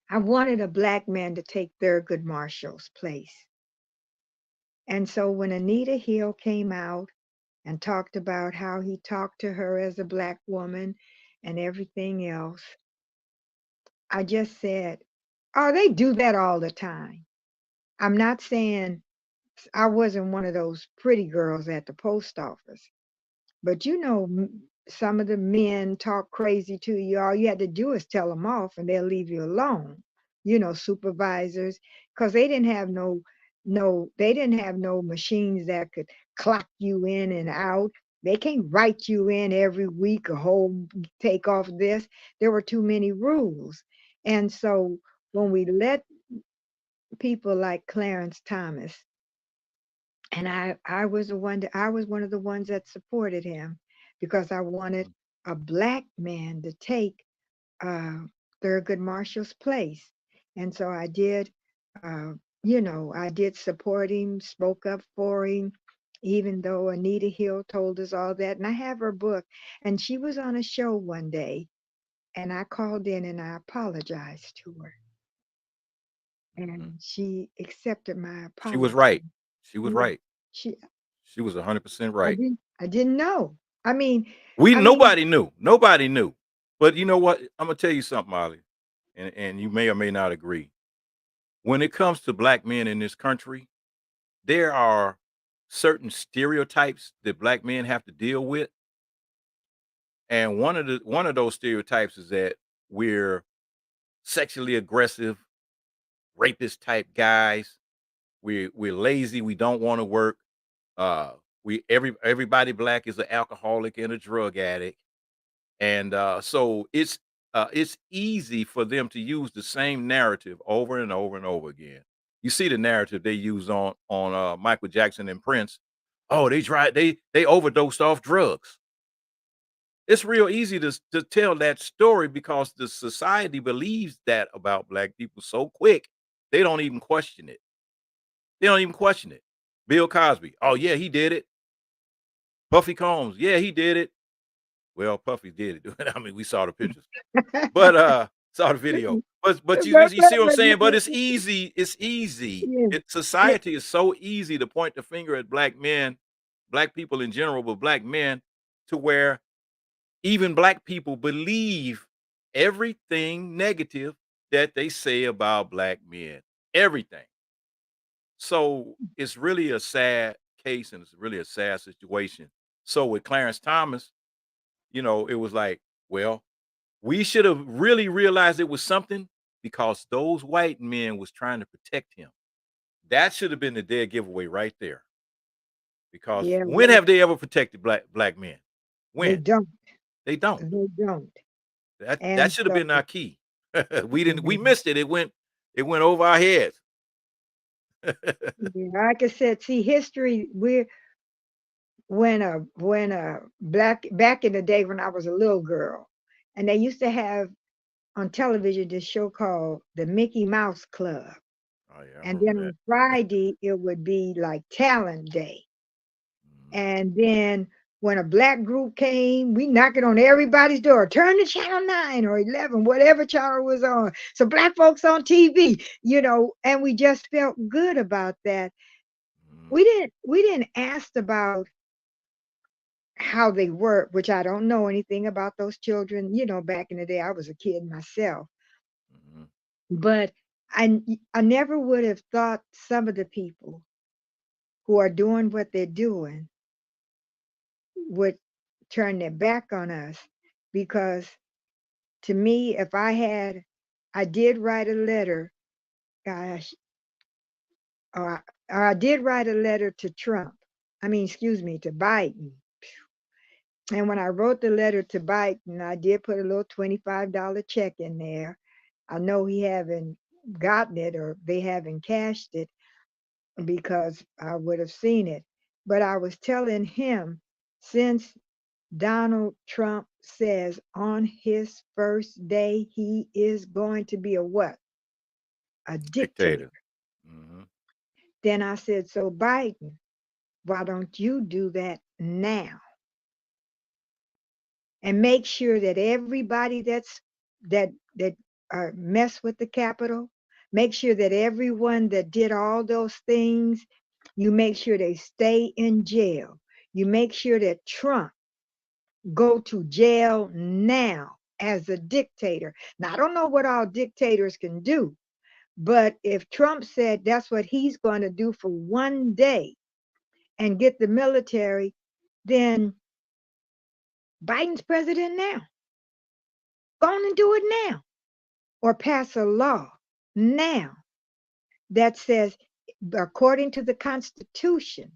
I wanted a black man to take Thurgood Marshall's place. And so when Anita Hill came out and talked about how he talked to her as a black woman and everything else, I just said, oh, they do that all the time. I'm not saying I wasn't one of those pretty girls at the post office, but you know, some of the men talk crazy to you. All you had to do is tell them off and they'll leave you alone. You know, supervisors, because they didn't have they didn't have no machines that could clock you in and out. They can't write you in every week a whole take off this. There were too many rules. And so when we let people like Clarence Thomas, and I was I was one of the ones that supported him because I wanted a black man to take uh, Thurgood Marshall's place, and so I did. You know, I did support him, spoke up for him, even though Anita Hill told us all that. And I have her book, and she was on a show one day, and I called in and I apologized to her, Mhm. and she accepted my She was apology. right. She was Yeah, right. she She was 100% right. I didn't know. I mean, Nobody knew. Nobody knew. But you know what? I'm gonna tell you something, Molly, and you may or may not agree. When it comes to black men in this country, there are certain stereotypes that black men have to deal with. And one of those stereotypes is that we're sexually aggressive, rapist type guys. We're lazy. We don't want to work. Everybody black is an alcoholic and a drug addict, and so it's easy for them to use the same narrative over and over and over again. You see the narrative they use on Michael Jackson and Prince. Oh, they overdosed off drugs. It's real easy to tell that story because the society believes that about black people so quick they don't even question it. They don't even question it. Bill Cosby, oh yeah, he did it. Puffy Combs, yeah, he did it. Well, Puffy did it. I mean, we saw the pictures, but saw the video. But you see what I'm saying? But it's easy. It's easy. yes, yes, Society is so easy to point the finger at black men, black people in general, but black men, to where even black people believe everything negative that they say about black men. Everything. So it's really a sad case and it's really a sad situation. So with Clarence Thomas, you know, it was like Well, we should have really realized it was something because those white men was trying to protect him. That should have been the dead giveaway right there. Because Yeah, when have they ever protected black men? they When? don't. They don't. They don't. That And should have so, been our key. We missed it. It went over our heads. like I said, see, history, when a black, back in the day when I was a little girl, and they used to have on television this show called the Mickey Mouse Club. Oh yeah, I And remember then that. on Friday it would be like talent day. And then when a black group came, we knocking on everybody's door, turn to channel 9 or 11, whatever channel was on. So black folks on TV, and we just felt good about that. We didn't ask about how they were, which I don't know anything about those children. Back in the day, I was a kid myself. But I never would have thought some of the people who are doing what they're doing would turn their back on us, because to me, if I did write a letter, gosh, or I did write a letter to Trump. I mean, excuse me, to Biden. And when I wrote the letter to Biden, I did put a little $25 check in there. I know he haven't gotten it, or they haven't cashed it, because I would have seen it. But I was telling him, since Donald Trump says on his first day he is going to be a what? A dictator. Then I said, so Biden, why don't you do that now? And make sure that everybody that mess with the Capitol, make sure that everyone that did all those things, you make sure they stay in jail. You make sure that Trump go to jail now as a dictator. Now, I don't know what all dictators can do, but if Trump said that's what he's going to do for one day and get the military, then Biden's president now. Go on and do it now. Or pass a law now that says, according to the Constitution,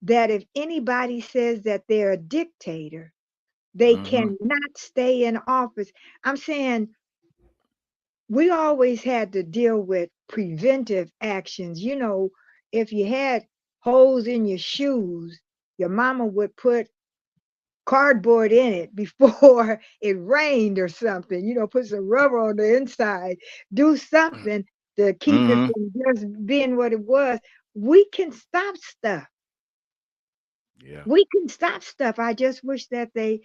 that if anybody says that they're a dictator, they cannot stay in office. I'm saying we always had to deal with preventive actions. If you had holes in your shoes, your mama would put cardboard in it before it rained or something, put some rubber on the inside, do something to keep it from just being what it was. We can stop stuff. Yeah. We can stop stuff. I just wish that they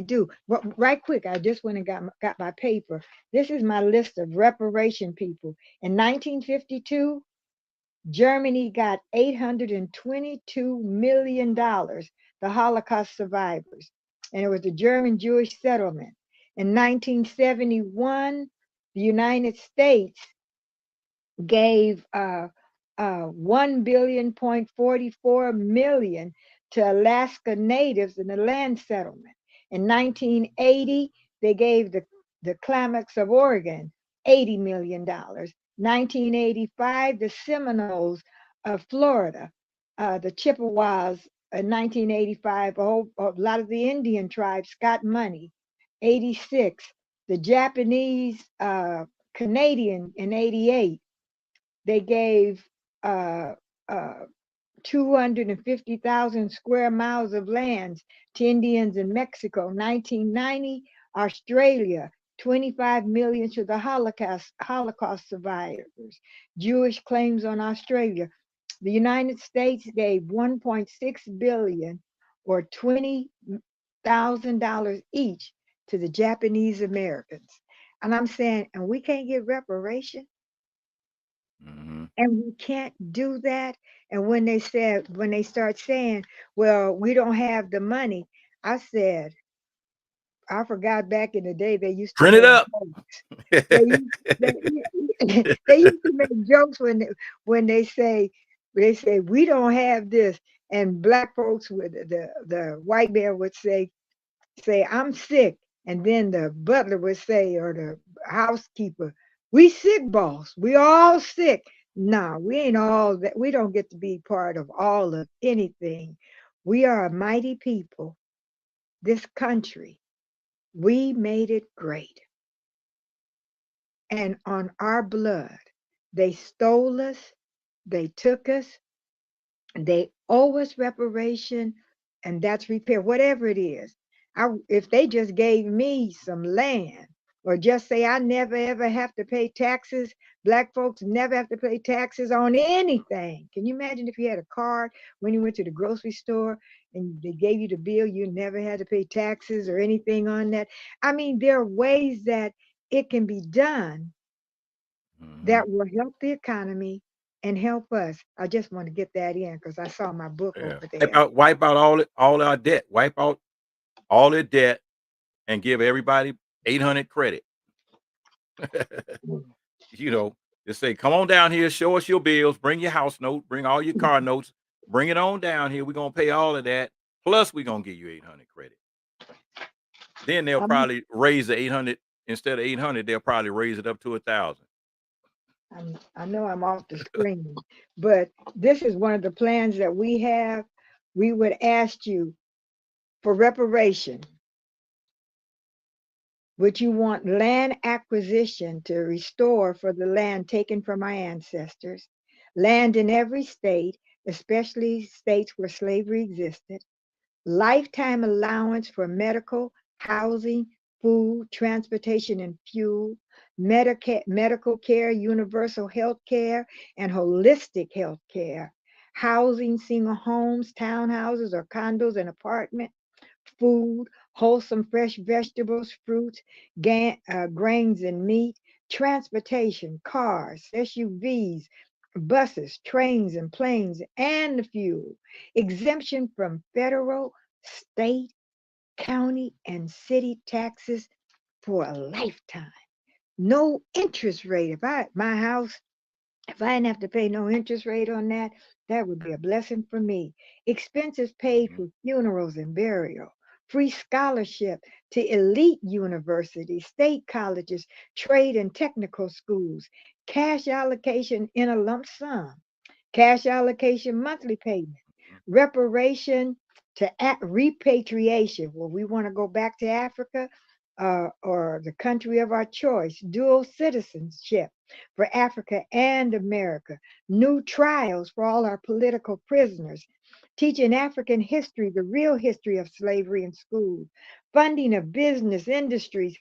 do. But right quick, I just went and got my paper. This is my list of reparation people. In 1952, Germany got $822 million, the Holocaust survivors. And it was the German Jewish settlement. In 1971, the United States gave 1.44 billion to Alaska natives in the land settlement. In 1980, they gave the Klamax of Oregon $80 million. 1985, the Seminoles of Florida, the Chippewas in 1985, a lot of the Indian tribes got money. 86, the Japanese Canadian in 88, they gave 250,000 square miles of lands to Indians in Mexico. 1990, Australia, 25 million to the Holocaust survivors. Jewish claims on Australia. The United States gave 1.6 billion, or $20,000 each, to the Japanese Americans. And I'm saying, and we can't get reparation? And we can't do that. And when they start saying, well, we don't have the money, I said, I forgot back in the day they used to print it up. they used to make jokes when they say we don't have this, and black folks with the white man would say, say, I'm sick. And then the butler would say, or the housekeeper, we sick, boss. We all sick. No, we ain't all that. We don't get to be part of all of anything. We are a mighty people. This country, we made it great. And on our blood, they stole us, they took us, they owe us reparation, and that's repair, whatever it is. If they just gave me some land, or just say I never ever have to pay taxes, black folks never have to pay taxes on anything. Can you imagine if you had a card when you went to the grocery store and they gave you the bill, you never had to pay taxes or anything on that? I mean, there are ways that it can be done that will help the economy and help us. I just want to get that in because I saw my book Yeah. over there. Wipe out all our debt. Wipe out all their debt and give everybody 800 credit. You know, just say, come on down here, show us your bills, bring your house note, bring all your car notes, bring it on down here. We're gonna pay all of that. Plus, we're gonna give you 800 credit. Then they'll I'm, probably raise the 800 instead of 800, they'll probably raise it up to 1,000. I know I'm off the screen, but this is one of the plans that we have. We would ask you for reparation. Would you want land acquisition to restore for the land taken from our ancestors? Land in every state, especially states where slavery existed. Lifetime allowance for medical, housing, food, transportation, and fuel. Medical care, universal health care, and holistic health care. Housing, single homes, townhouses, or condos and apartments. Food, wholesome fresh vegetables, fruits, grains, and meat. Transportation, cars, SUVs, buses, trains, and planes, and the fuel. Exemption from federal, state, county, and city taxes for a lifetime. No interest rate. My house, if I didn't have to pay no interest rate on that, that would be a blessing for me. Expenses paid for funerals and burial. Free scholarship to elite universities, state colleges, trade and technical schools. Cash allocation in a lump sum. Cash allocation monthly payment. Reparation to repatriation, where we want to go back to Africa or the country of our choice. Dual citizenship for Africa and America. New trials for all our political prisoners. Teaching African history, the real history of slavery in schools. Funding of business, industries.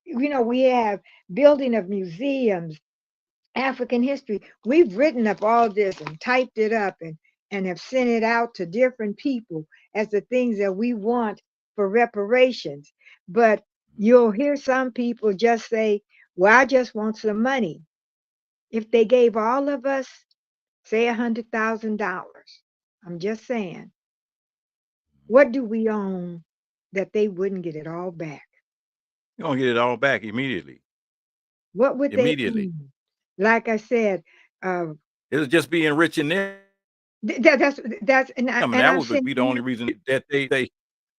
You know, we have building of museums, African history. We've written up all this and typed it up and have sent it out to different people as the things that we want for reparations. But you'll hear some people just say, well, I just want some money. If they gave all of us, say $100,000, I'm just saying, what do we own that they wouldn't get it all back? You're gonna get it all back immediately. What would they Immediately. own? Like I said, It'll just be enriching them. that's and I mean, and that I'm would saying, be the only reason that they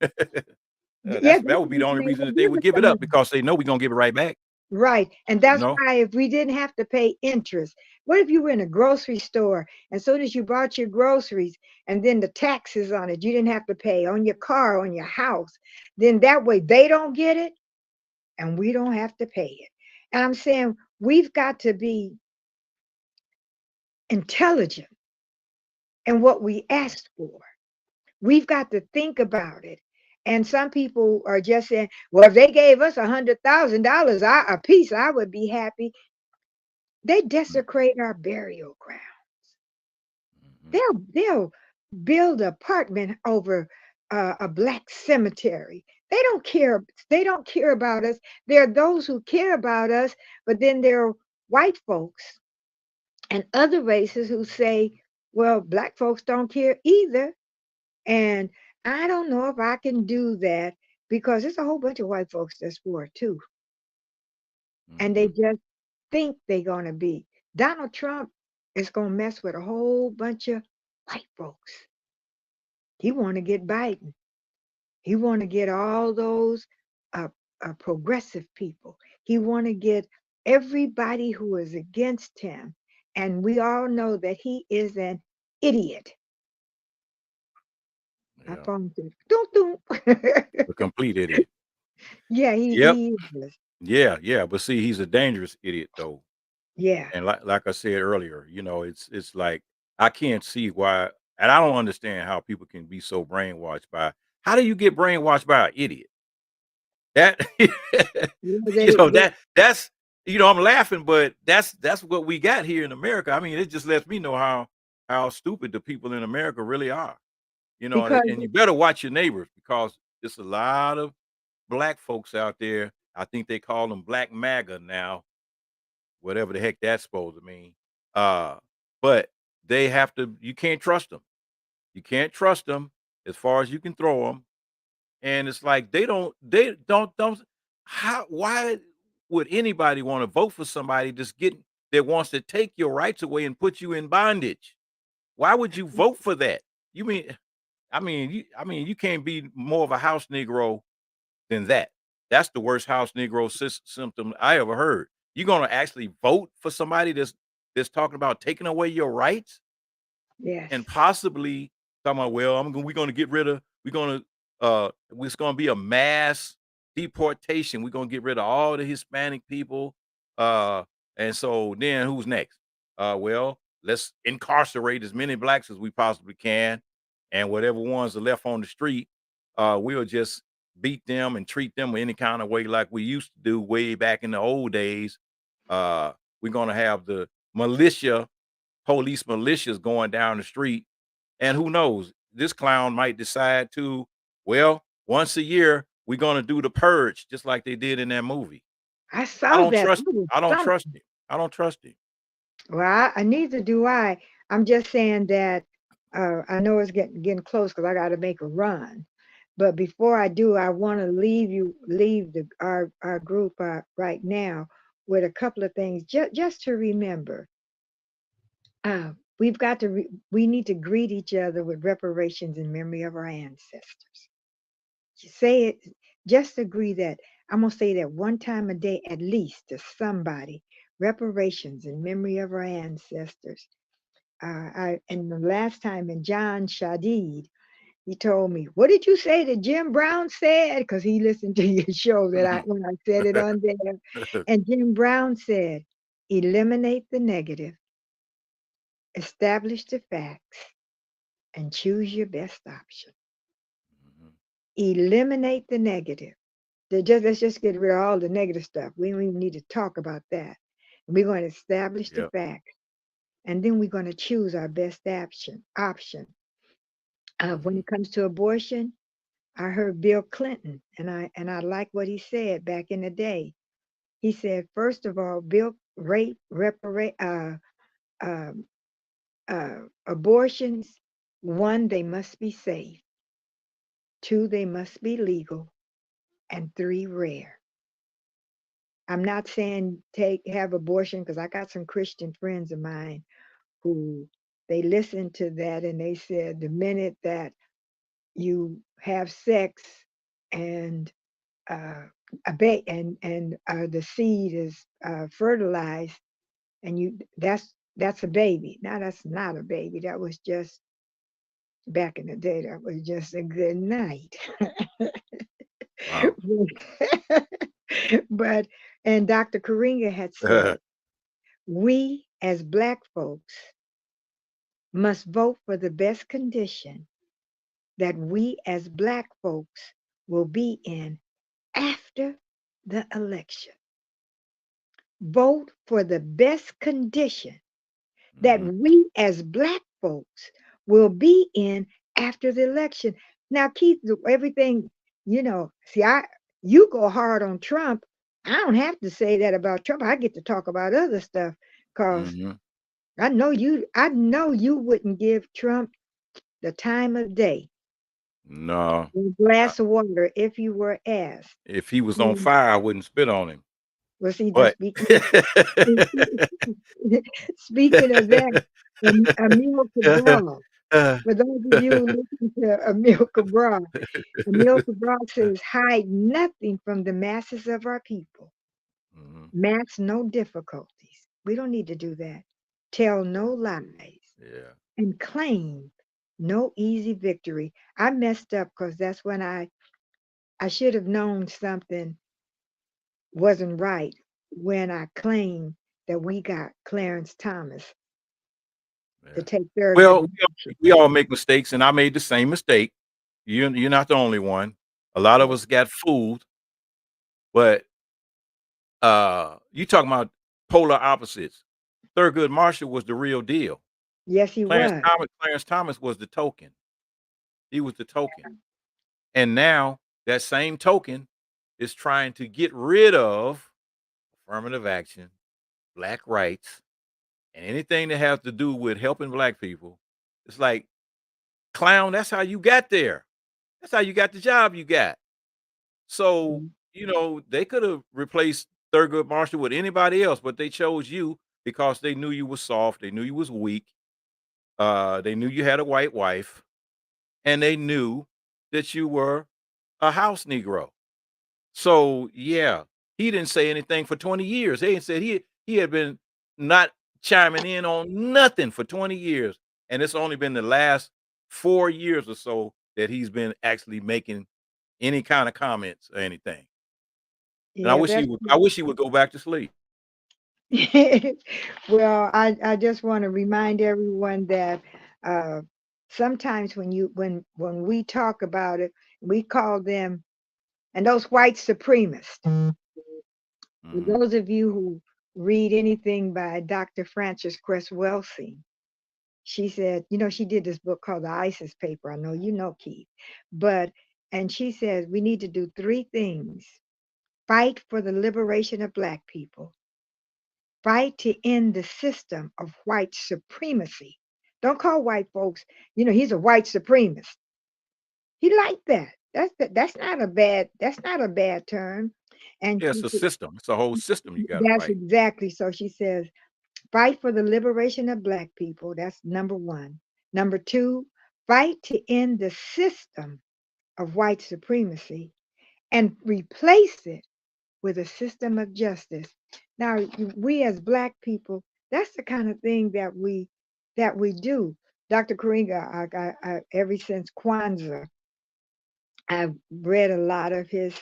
yeah, that would be the only reason that they would give it up, because they know we're gonna give it right back. right. And You that's know, why if we didn't have to pay interest, what if you were in a grocery store and soon as you bought your groceries and then the taxes on it, you didn't have to pay on your car, on your house, then that way they don't get it and we don't have to pay it. And I'm saying we've got to be intelligent in what we asked for. We've got to think about it. And some people are just saying, well, if they gave us $100,000 a piece, I would be happy. They desecrate our burial ground. They'll build an apartment over a black cemetery. They don't care. They don't care about us. There are those who care about us, but then there are white folks and other races who say, well, black folks don't care either. And I don't know if I can do that because there's a whole bunch of white folks that's for it too. And they just think they're going to be. Donald Trump is going to mess with a whole bunch of white folks. He want to get Biden. He want to get all those progressive people. He want to get everybody who is against him. And we all know that he is an idiot. My Yeah. phone says, don't. A complete idiot. Yeah, Yep. he is. Yeah. But see, he's a dangerous idiot though. Yeah. And like I said earlier, you know, it's like I can't see why, and I don't understand how people can be so brainwashed by. How do you get brainwashed by an idiot? That Yeah, you know that's I'm laughing, but that's what we got here in America. I mean, it just lets me know how stupid the people in America really are. You know, because and you better watch your neighbors because there's a lot of black folks out there. I think they call them black MAGA now, whatever the heck that's supposed to mean. Uh, but they have to. You can't trust them. You can't trust them as far as you can throw them. And it's like they don't how why would anybody want to vote for somebody that wants to take your rights away and put you in bondage? Why would you vote for that? You mean you can't be more of a house Negro than that. That's the worst house Negro symptom I ever heard. You're gonna actually vote for somebody that's talking about taking away your rights? yes, And possibly talking about, well, we're gonna get rid of it's gonna be a mass deportation. We're gonna get rid of all the Hispanic people. And so then who's next? Well, let's incarcerate as many blacks as we possibly can, and whatever ones are left on the street, we'll just beat them and treat them any kind of way like we used to do way back in the old days. We're gonna have the police militias going down the street. And who knows, this clown might decide to, well, once a year, we're going to do the purge, just like they did in that movie. I saw that. That was I don't trust something. him. I don't trust him. Well, neither do I. I'm just saying that I know it's getting close because I got to make a run. But before I do, I want to leave our group right now with a couple of things just to remember. We need to greet each other with reparations in memory of our ancestors. Say it, just agree that I'm gonna say that one time a day at least to somebody. Reparations in memory of our ancestors. And the last time in John Shadid, he told me, "What did you say that Jim Brown said?" Because he listened to your show when I said it on there. And Jim Brown said, "Eliminate the negative, establish the facts, and choose your best option. Mhm. Eliminate the negative. Let's just get rid of all the negative stuff. We don't even need to talk about that. And we're going to establish the Yep. facts, and then we're going to choose our best option. When Mhm. it comes to abortion, I heard Bill Clinton, and I like what he said back in the day. He said, first of all, abortions. One, they must be safe. Two, they must be legal. And three, rare. I'm not saying have abortion because I got some Christian friends of mine who they listened to that and they said the minute that you have sex and the seed is fertilized and that's a baby. Now that's not a baby. That was just back in the day. That was just a good night. Wow. But and Dr. Karinga had said, we as Black folks must vote for the best condition that we as Black folks will be in after the election. Vote for the best condition that Mhm. we as Black folks will be in after the election. Now, Keith, everything, see, you go hard on Trump. I don't have to say that about Trump. I get to talk about other stuff because Mhm. I know you wouldn't give Trump the time of day, No. a glass of water if you were asked. If he was on Mm, fire, I wouldn't spit on him. well, see, But speaking of that, Emil Cabral. For those of you who listen to Amilcar Broad, Amilcar Broad says, hide nothing from the masses of our people. Mhm. Mask no difficulties. We don't need to do that. Tell no lies Yeah. and claim no easy victory. I messed up because that's when I should have known something wasn't right when I claimed that we got Clarence Thomas to Yeah. take Thurgood Well, Marshall. we all make mistakes, and I made the same mistake. You're not the only one. A lot of us got fooled, but you talking about polar opposites. Thurgood Marshall was the real deal. Yes, he was. Clarence Thomas was the token. He was the token. And now that same token is trying to get rid of affirmative action, black rights, and anything that has to do with helping black people. It's like, clown, that's how you got there. That's how you got the job you got. So, they could have replaced Thurgood Marshall with anybody else, but they chose you because they knew you was soft. They knew you was weak. They knew you had a white wife, and they knew that you were a house Negro. So yeah, he didn't say anything for 20 years. They said he had been not chiming in on nothing for 20 years. And it's only been the last 4 years or so that he's been actually making any kind of comments or anything. And Yeah, that's I wish he would go back to sleep. well, I just want to remind everyone that uh, sometimes when we talk about it, we call them and those white supremacists. For Mhm. those of you who read anything by Dr. Frances Cress Welsing, she said, she did this book called The ISIS Paper. I know you know, Keith, and she says we need to do three things: fight for the liberation of Black people, fight to end the system of white supremacy. Don't call white folks, he's a white supremacist. He liked that. That's not a bad term. And Yeah, it's a system. It's a whole system you got to that's fight. exactly, so she says, fight for the liberation of Black people. That's number one. Number two, fight to end the system of white supremacy and replace it with a system of justice. Now, we as Black people, that's the kind of thing that we do. Dr. Karinga, ever since Kwanzaa, I've read a lot of his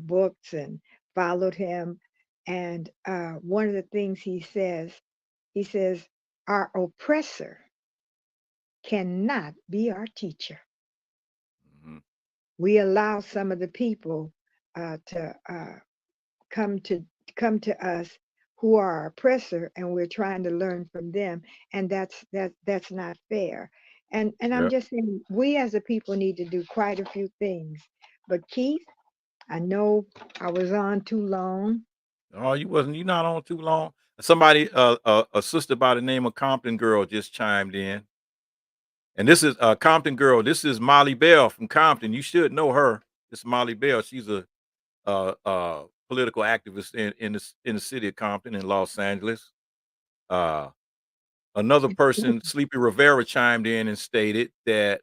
books and followed him. And one of the things he says, our oppressor cannot be our teacher. Mhm. We allow some of the people to come to come to us who are our oppressor, and we're trying to learn from them, and that's not fair. And I'm Yeah. just saying, we as a people need to do quite a few things. But Keith, I know I was on too long. Oh, you're not on too long. Somebody, a sister by the name of Compton Girl just chimed in. And this is Compton Girl. This is Mollie Bell from Compton. You should know her. This is Mollie Bell. She's a political activist in the city of Compton in Los Angeles. Uh, Another person, Sleepy Rivera, chimed in and stated that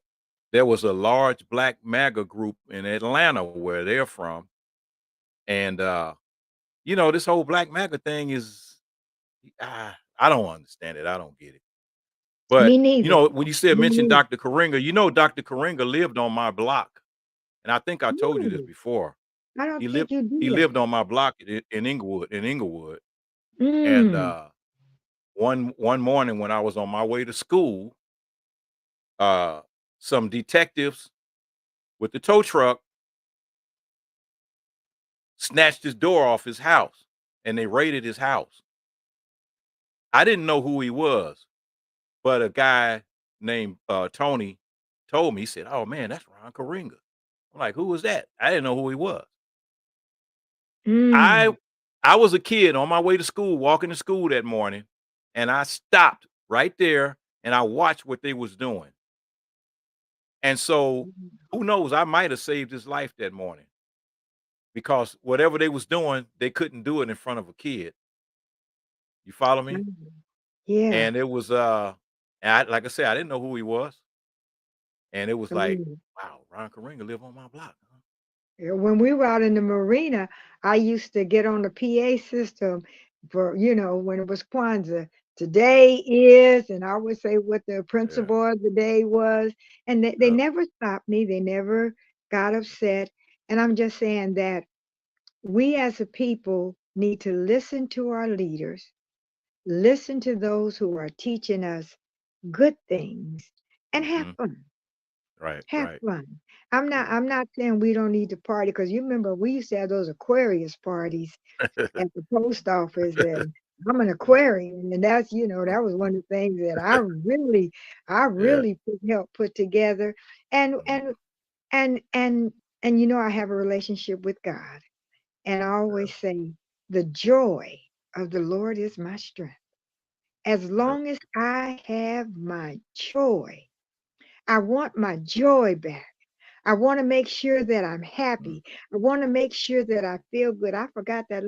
there was a large black MAGA group in Atlanta where they're from. And this whole black MAGA thing is I don't understand it. I don't get it. But Me neither. when you said Me mention neither. Dr. Karinga, Dr. Karinga lived on my block. And I think I told you this Really? before. I don't He lived think you he did. lived on my block in Inglewood. And Mm. one morning when I was on my way to school, uh some detectives with the tow truck snatched his door off his house and they raided his house. I didn't know who he was, but a guy named Tony told me. He said, "Oh man, that's Ron Karinga." I'm like, "Who was that?" I didn't know who he was. I Mm. I was a kid on my way to school, walking to school that morning, and I stopped right there and I watched what they was doing. And so, who knows? I might have saved his life that morning because whatever they was doing, they couldn't do it in front of a kid. You follow me? Yeah. And it was like I said, I didn't know who he was. And it was like, Mm. wow, Ron Karinga live on my block. Huh? Yeah, when we were out in the marina, I used to get on the PA system for, when it was Kwanzaa. Today is, and I would say what the Yeah. principle of the day was. And they Yep. never stopped me. They never got upset. And I'm just saying that we as a people need to listen to our leaders, listen to those who are teaching us good things, and have Hmm. fun. Right. Have Right. fun. I'm not Yeah. I'm not saying we don't need to party because you remember we used to have those Aquarius parties at the post office, and I'm an Aquarian, and that's that was one of the things that I Yeah. really helped put together. And Mhm. and I have a relationship with God, and I always say the joy of the Lord is my strength. As Yep. long as I have my joy, I want my joy back. I want to make sure that I'm Mm. happy. I want to make sure that I feel good. I forgot that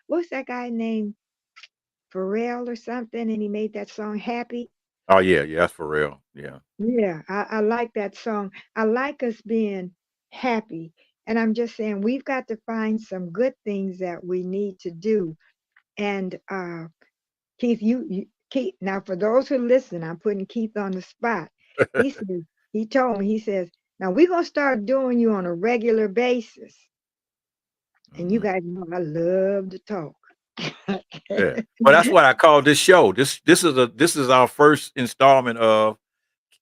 what's that guy named Pharrell or something? And he made that song Happy. Oh yeah. Yeah. That's for real. Yeah. Yeah, I like that song. I like us being happy. And I'm just saying we've got to find some good things that we need to do. And Keith, Keith, now for those who listen, I'm putting Keith on the spot. He says, he told me, he says, now we're gonna start doing you on a regular basis. And you Hmm. guys know I love to talk. Yeah. Well, that's what I call this show. This is our first installment of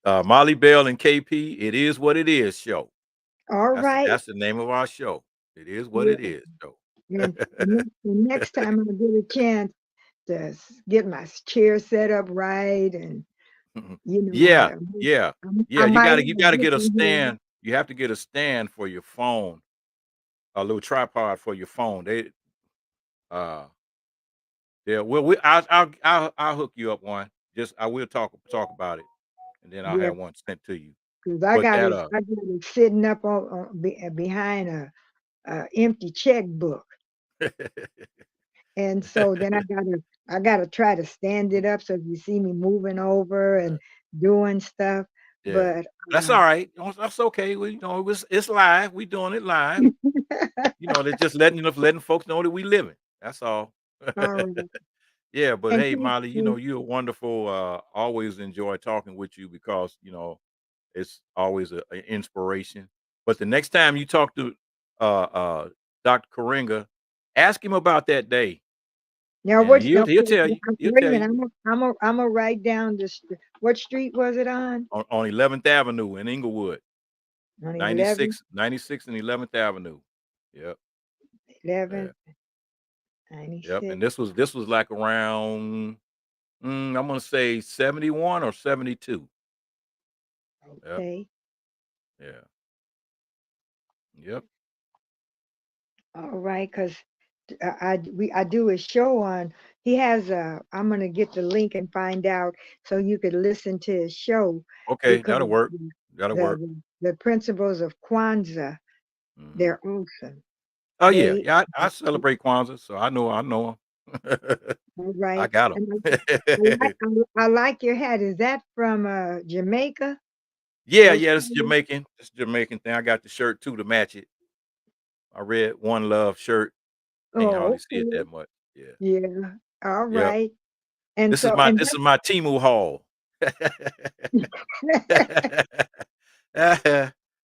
Molly Bell and KP. It is what it is show. All right. That's the name of our show. It is what Yeah. it is show. And the next time I'll get a chance to get my chair set up right, and Yeah, yeah, yeah. I You might gotta have you a gotta book get a in here. stand. You have to get a stand for your phone, a little tripod for your phone. Uh yeah. Well, I'll hook you up one. Just I will talk about it, and then I'll Yeah, have one sent to you. because But that I got it sitting up behind a empty checkbook. And so then I gotta try to stand it up so if you see me moving over and doing stuff. Yeah, But that's all right. That's okay. It's live. We doing it live. They're just letting folks know that we living. That's all. all right. Yeah, but And hey, Keith, Molly, you're wonderful. Always enjoy talking with you because it's always an inspiration. But the next time you talk to Dr. Karinga, ask him about that day, now and what's he'll okay, tell you. He'll wait a tell minute, you I'm gonna write down this. What street was it on? on 11th Avenue in Inglewood, On 11th, 96 and 11th Avenue. Yep. Yeah. 11th, Yep. And 96. this was like around I'm gonna say 71 or 72. Yep. Okay. Yeah. Yep. All right, because I do a show on. He has a. I'm gonna get the link and find out so you could listen to his show Okay, because that'll work. That'll work. the principles of Kwanzaa, Hmm. they're awesome. Oh yeah, They yeah. I celebrate Kwanzaa, so I know 'em. all I right. got And them. I like your hat. Is that from Jamaica? Yeah, Those yeah. It's colors? Jamaican. It's a Jamaican thing. I got the shirt too to match it. I read One Love shirt. Can't hardly Oh, see it okay. that much. Yeah. Yeah. All Yep. right. And This is so my and this is my Timu haul.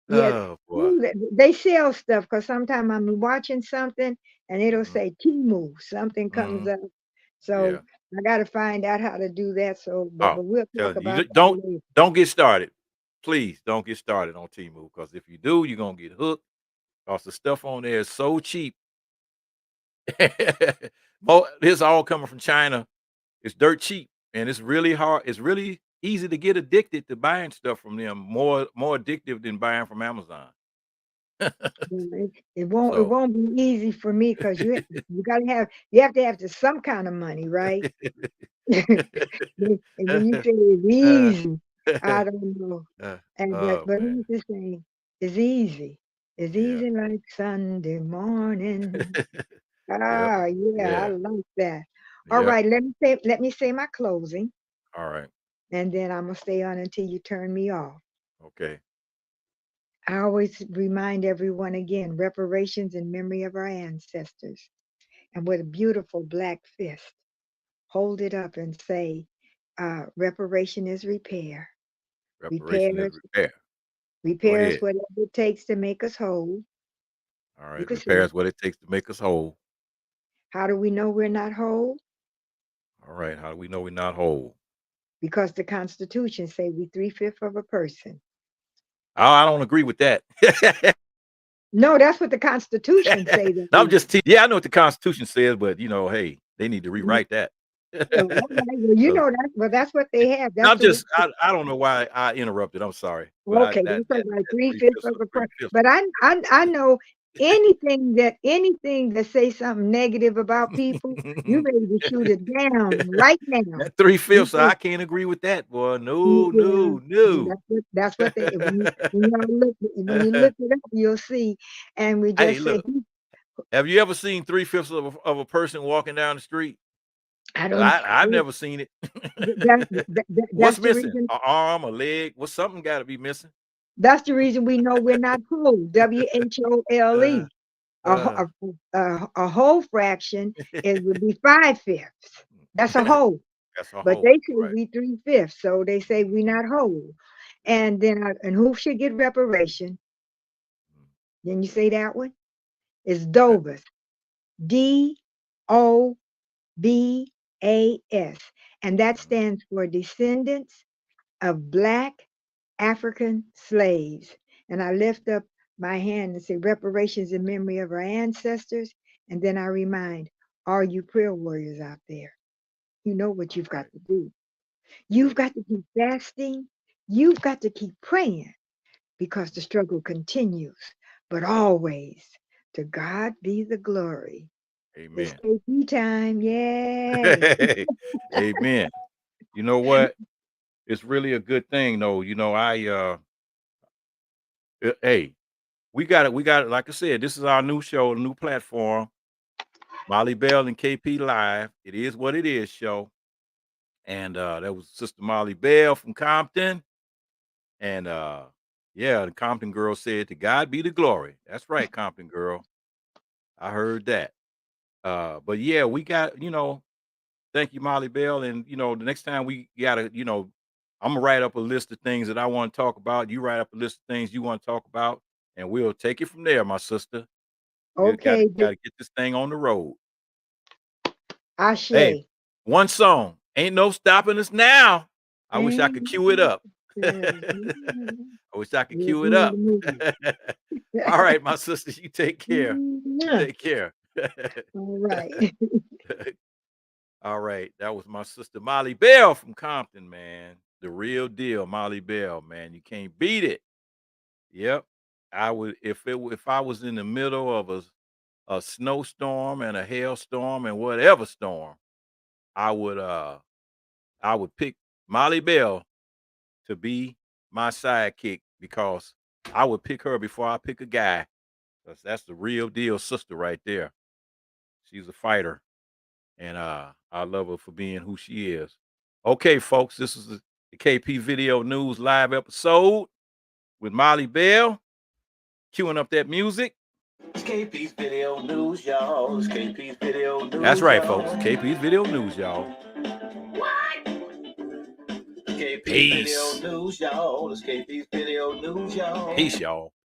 yeah, Oh boy. ooh, they sell stuff because sometimes I'm watching something and it'll Hmm. say Temu, something comes Hmm. up. So Yeah. I got to find out how to do that. So, but Oh, but we'll talk telling you, about that don't later. don't get started. Please don't get started on Temu because if you do, you're gonna get hooked. Because the stuff on there is so cheap. This all coming from China. It's dirt cheap, and it's really hard. It's really easy to get addicted to buying stuff from them. More addictive than buying from Amazon. Yeah, it So won't be easy for me because you have to have some kind of money, right? And when you say it's uh, easy, I don't know. And oh but man, he's just saying it's easy. It's yeah, easy like Sunday morning. yep, Ah, yeah, I yeah, like that. All yep. right, let me say my closing, All right, and then I'm gonna stay on until you turn me off. Okay. I always remind everyone again, reparations in memory of our ancestors. And with a beautiful black fist, hold it up and say, reparation is repair. Reparation is Repairs, repair. Go repairs ahead. whatever it takes to make us whole. All You right. can Repair see, is what it takes to make us whole. how do we know we're not whole? All right. How do we know we're not whole? Because the Constitution say we 3/5 of a person. Oh, I don't agree with that. No, that's what the Constitution say that No, I'm we. just yeah, I know what the Constitution says, but hey, they need to rewrite that. All right, well, you 'Cause know that. Well, that's what they have. That's I'm the. just I don't know why I interrupted. I'm sorry, but Okay, that that's like that 3/5 3/5 of a person. 3/5. But I know anything that say something negative about people, you ready to shoot it down right now. That You 3/5, say, I can't agree with that, boy. No, yeah, no, no. that's what they. When you look it up, you'll see. And we Hey, just say, look, have you ever seen 3/5 of a person walking down the street? I 'Cause don't. I've never seen it. That's What's the missing? reason. An arm, a leg? What's something got to be missing? That's the reason we know we're not whole. WHOLE. Uh, A, uh, a whole fraction would be 5/5. That's a whole. that's a But whole, they say right? we 3/5, so they say we Mhm, not whole. And then and who should get reparation? mhm. Then you say that one? It's That Dobas. DOBAS. And that mhm. stands for Descendants of Black African Slaves. And I lift up my hand and say reparations in memory of our ancestors. And then I remind all you prayer warriors out there, you know what All you've got right. to do. Yep. You've got to keep fasting. You've got to keep praying because the struggle continues. But always, to God be the glory. It's Amen. KP time. Yay. Amen. You know what? It's really a good thing, though. Hey, we got it. Like I said, this is our new show, new platform. Mollie Bell and KP Live. It is what it is show. And that was Sister Mollie Bell from Compton. And yeah, the Compton girl said, to God be the glory. That's right, Compton girl. I heard that. But yeah, we got, thank you, Mollie Bell. And the next time we gotta, I'm gonna write up a list of things that I want to talk about. You write up a list of things you want to talk about, and we'll take it from there, my sister. We gotta Okay, gotta get this thing on the road. Hey, Ashe. one song. Ain't no stopping us now. I wish I could cue it up. I wish I could cue it up. All right, my sister, you take care. Yeah. Take care. All right. All right. That was my sister Mollie Bell from Compton, man. The real deal, Mollie Bell, man. You can't beat it. Yep. I would if I was in the middle of a snowstorm and a hailstorm and whatever storm, I would pick Mollie Bell to be my sidekick because I would pick her before I pick a guy. That's the real deal sister right there. She's a fighter. And I love her for being who she is. Okay, folks, this is the KP Video News live episode with Mollie Bell, queuing up that music. It's KP's Video News, y'all. It's KP's Video News. That's right, y'all. folks. KP's Video News, y'all. What? KP's Peace. Video News, y'all. It's KP's Video News, y'all. Peace, y'all.